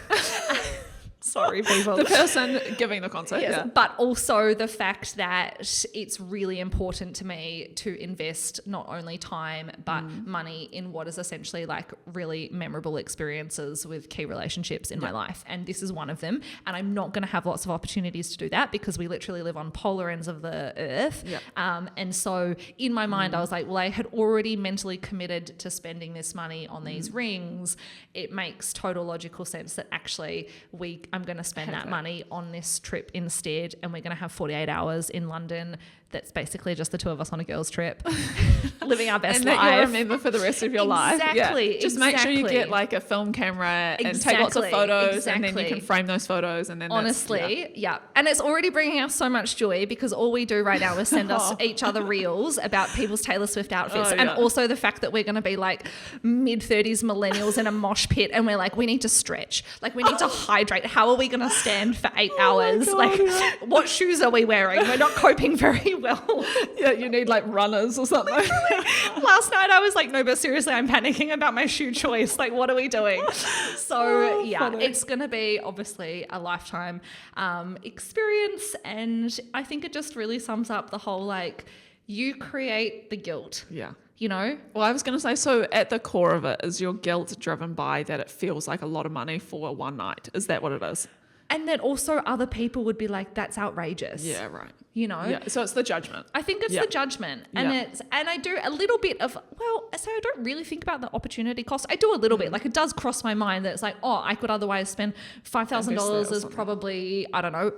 Sorry, people. The person giving the concert. Yes, Yeah. but also the fact that it's really important to me to invest not only time but money in what is essentially like really memorable experiences with key relationships in my life. And this is one of them. And I'm not going to have lots of opportunities to do that because we literally live on polar ends of the earth. And so in my mind, I was like, well, I had already mentally committed to spending this money on these rings. It makes total logical sense that actually I'm going to spend that money on this trip instead, and we're going to have 48 hours in London. That's basically just the two of us on a girls' trip, living our best life. And that you'll remember for the rest of your life. Exactly. Just make sure you get like a film camera and take lots of photos, and then you can frame those photos. And then honestly, and it's already bringing us so much joy because all we do right now is send us each other reels about people's Taylor Swift outfits, and also the fact that we're going to be like mid-30s millennials in a mosh pit, and we're like, we need to stretch, like we need to hydrate. How are we going to stand for 8 hours? What shoes are we wearing? We're not coping very well. Yeah, you need like runners or something. Last night I was like, no, but seriously, I'm panicking about my shoe choice. Like, what are we doing? So funny. It's going to be obviously a lifetime experience. And I think it just really sums up the whole, like, you create the guilt. Yeah. You know? Well, I was going to say, so at the core of it, is your guilt driven by that it feels like a lot of money for one night? Is that what it is? And then also other people would be like, that's outrageous. Yeah, right. You know? Yeah, so it's the judgment. I think it's the judgment. And and I do a little bit of, so I don't really think about the opportunity cost. I do a little bit. Like it does cross my mind that it's like, I could otherwise spend $5,000 as probably, I don't know,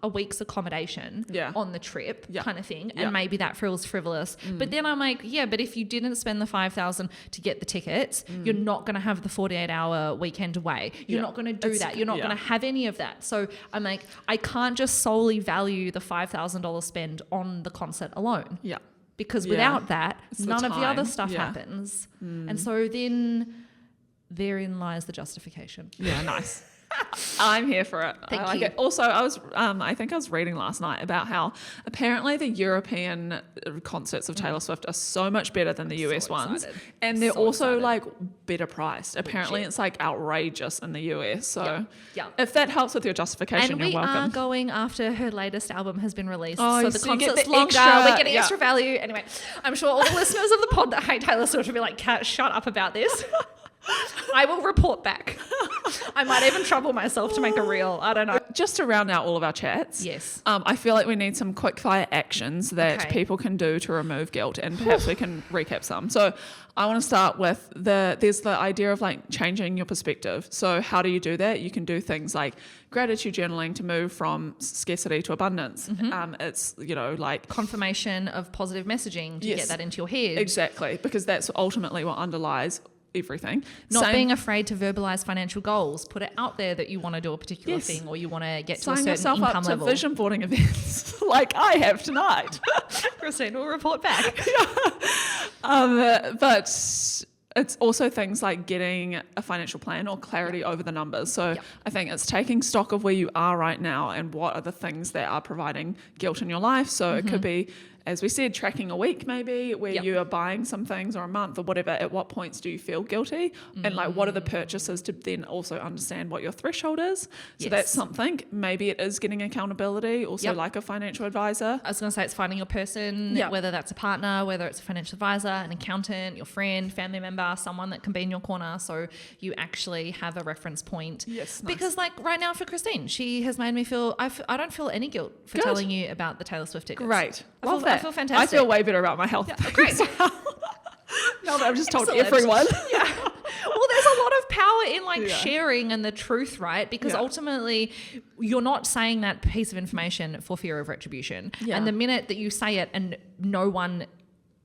a week's accommodation on the trip kind of thing. And maybe that feels frivolous. But then I'm like, but if you didn't spend the $5,000 to get the tickets, you're not going to have the 48-hour weekend away. You're not going to do that. You're not going to have any of that. So I'm like, I can't just solely value the $5,000 spend on the concert alone. Yeah. Because without that, none of the other time. stuff happens. And so then therein lies the justification. Yeah, nice. I'm here for it. Thank I like you. it. Also, I think I was reading last night about how apparently the European concerts of Taylor Swift are so much better than the US ones, and they're also like better priced. Apparently, it's like outrageous in the US. So, if that helps with your justification, and you're we welcome. are going after her latest album has been released, Oh, so the so you get concert's the longer. extra- We're getting extra value. Anyway, I'm sure all the listeners of the pod that hate Taylor Swift will be like, "Kat, shut up about this." I will report back. I might even trouble myself to make a reel. I don't know. Just to round out all of our chats. Yes. I feel like we need some quick fire actions that people can do to remove guilt, and perhaps we can recap some. So I want to start with there's the idea of like changing your perspective. So how do you do that? You can do things like gratitude journaling to move from scarcity to abundance. It's, like confirmation of positive messaging to get that into your head. Exactly, because that's ultimately what underlies everything. Not being afraid to verbalize financial goals. Put it out there that you want to do a particular thing, or you want to get to a certain yourself income up to level. vision boarding events like I have tonight. Christine will report back. But it's also things like getting a financial plan or clarity over the numbers. So I think it's taking stock of where you are right now and what are the things that are providing guilt in your life. So it could be, as we said, tracking a week maybe where you are buying some things, or a month or whatever. At what points do you feel guilty? And like, what are the purchases, to then also understand what your threshold is. So that's something. Maybe it is getting accountability, also like a financial advisor. I was going to say it's finding your person, whether that's a partner, whether it's a financial advisor, an accountant, your friend, family member, someone that can be in your corner, so you actually have a reference point. Yes, because like right now for Christine, she has made me feel, I don't feel any guilt for telling you about the Taylor Swift tickets. Great. I feel fantastic. I feel way better about my health. Great. Now that I've just told everyone. Well, there's a lot of power in like sharing and the truth, right? Because ultimately you're not saying that piece of information for fear of retribution. And the minute that you say it and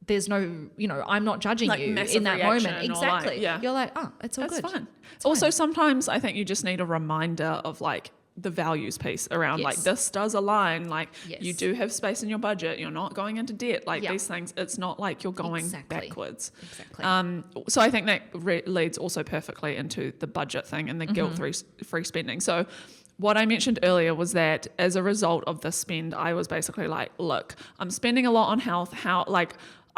there's no, I'm not judging like you in that moment. Exactly. Like, you're like, oh, it's all That's good. fine. It's also, fine. sometimes I think you just need a reminder of like the values piece around like this does align, like you do have space in your budget, you're not going into debt, like these things, it's not like you're going backwards. So I think that leads also perfectly into the budget thing and the guilt-free spending. So what I mentioned earlier was that as a result of the spend, I was basically like, look, I'm spending a lot on health,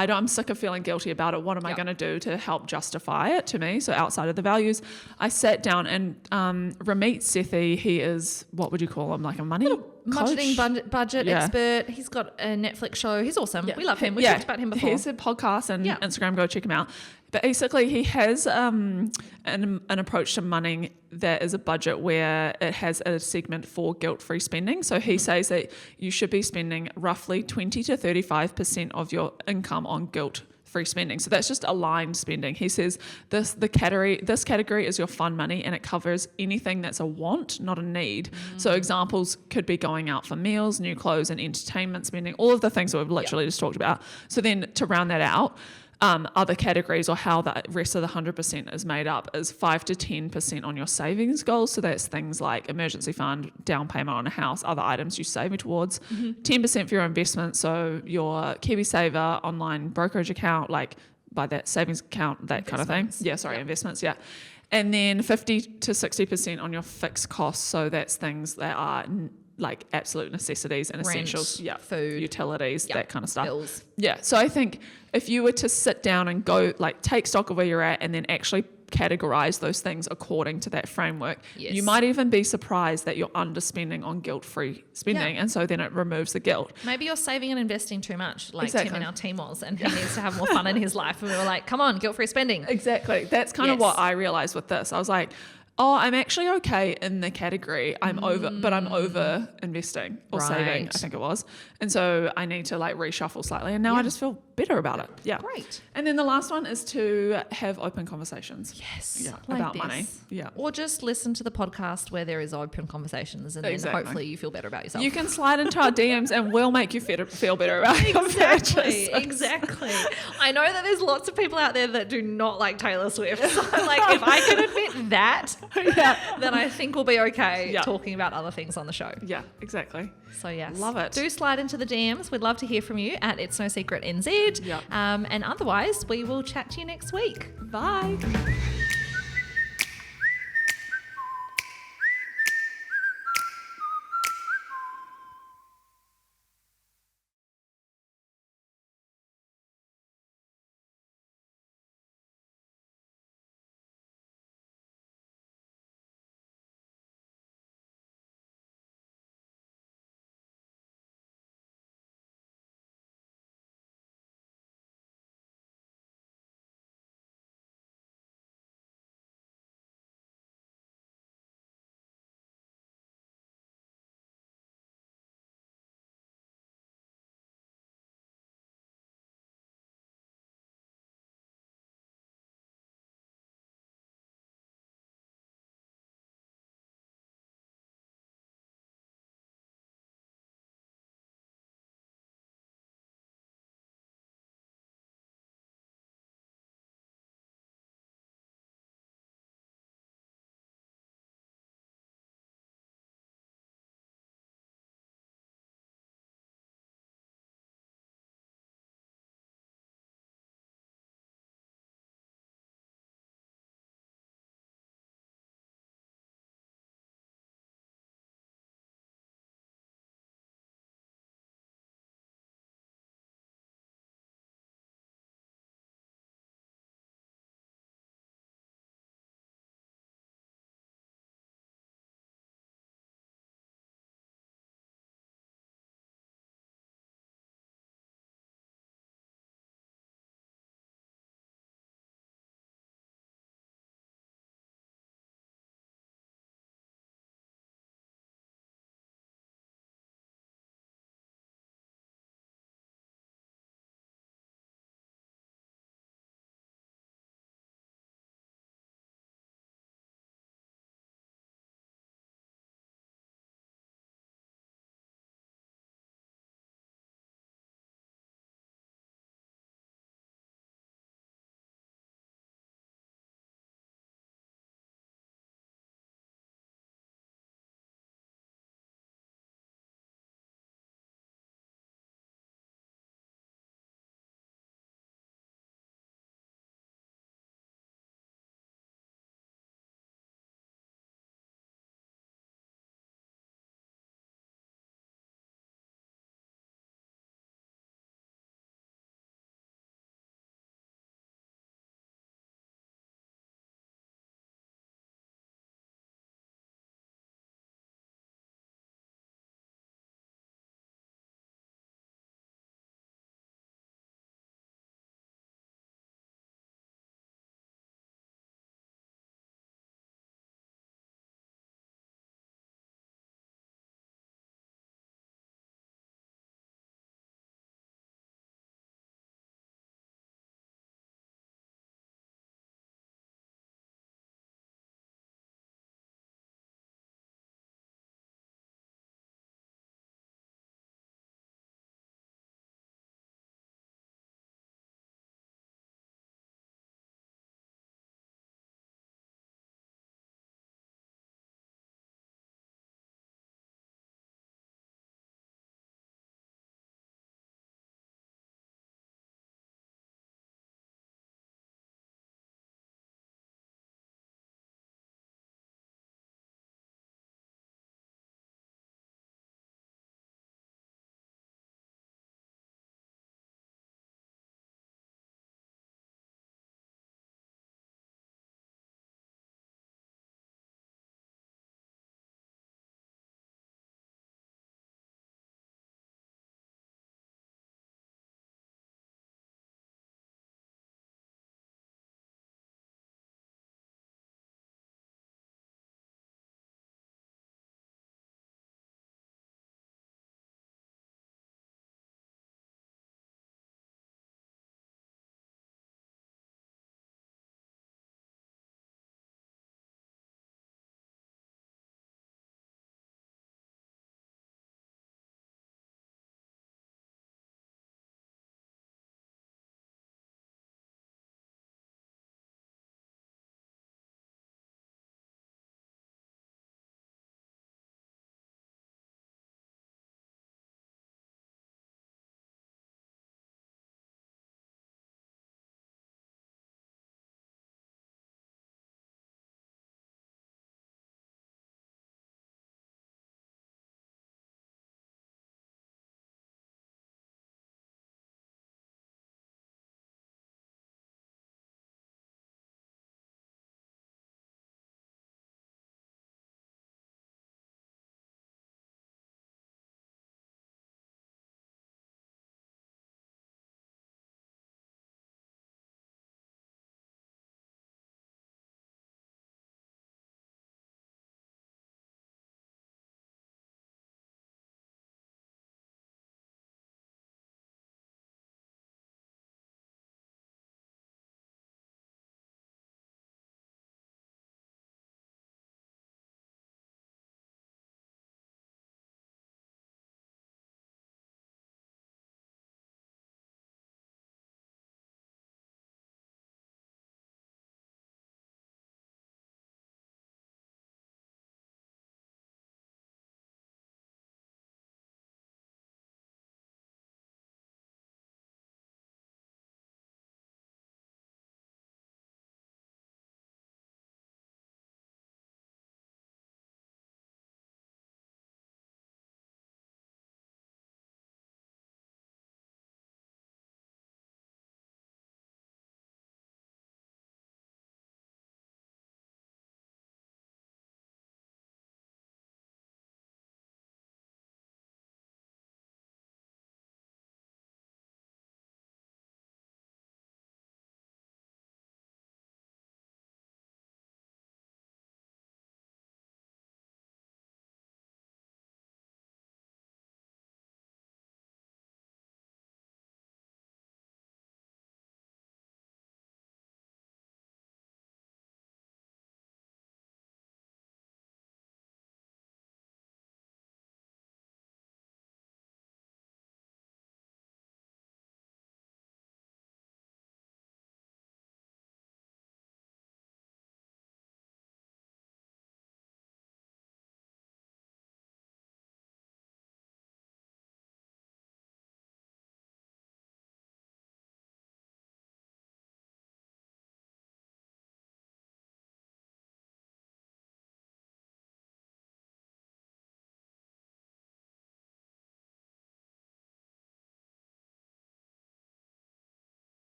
I'm sick of feeling guilty about it. What am I going to do to help justify it to me? So outside of the values, I sat down and Ramit Sethi, he is, what would you call him? Like a money budgeting budget expert. He's got a Netflix show. He's awesome. We love him. We talked about him before. He has a podcast and Instagram. Go check him out. But basically, he has an approach to money that is a budget where it has a segment for guilt-free spending. So he says that you should be spending roughly 20 to 35% of your income on guilt-free spending. So that's just aligned spending. He says this category is your fun money, and it covers anything that's a want, not a need. So examples could be going out for meals, new clothes, and entertainment spending, all of the things that we've literally just talked about. So then to round that out, other categories, or how the rest of the 100% is made up, is 5 to 10% on your savings goals. So that's things like emergency fund, down payment on a house, other items you save towards. 10% for your investments, so your KiwiSaver online brokerage account, like by that savings account, that kind of thing. Investments, And then 50 to 60% on your fixed costs. So that's things that are like absolute necessities and Rent, essentials, food, utilities, that kind of stuff. Bills. So I think if you were to sit down and go like take stock of where you're at and then actually categorize those things according to that framework, you might even be surprised that you're underspending on guilt-free spending, and so then it removes the guilt. Maybe you're saving and investing too much, like Tim in our team was, and he needs to have more fun in his life, and we were like, come on, guilt-free spending. Exactly. That's kind of what I realized with this. I was like, oh, I'm actually okay in the category. I'm over investing or saving, I think it was. And so I need to like reshuffle slightly. And now I just feel better about it. Yeah. Great. And then the last one is to have open conversations. Yes. Yeah. Like about this. money. Yeah. Or just listen to the podcast where there is open conversations, and then hopefully you feel better about yourself. You can slide into our DMs and we'll make you feel better about your purchase. Exactly. I know that there's lots of people out there that do not like Taylor Swift. So like, if I can admit that, then I think we'll be okay talking about other things on the show. Yeah, exactly. So yes, love it. Do slide into the DMs. We'd love to hear from you at It's No Secret NZ. And otherwise, we will chat to you next week. Bye.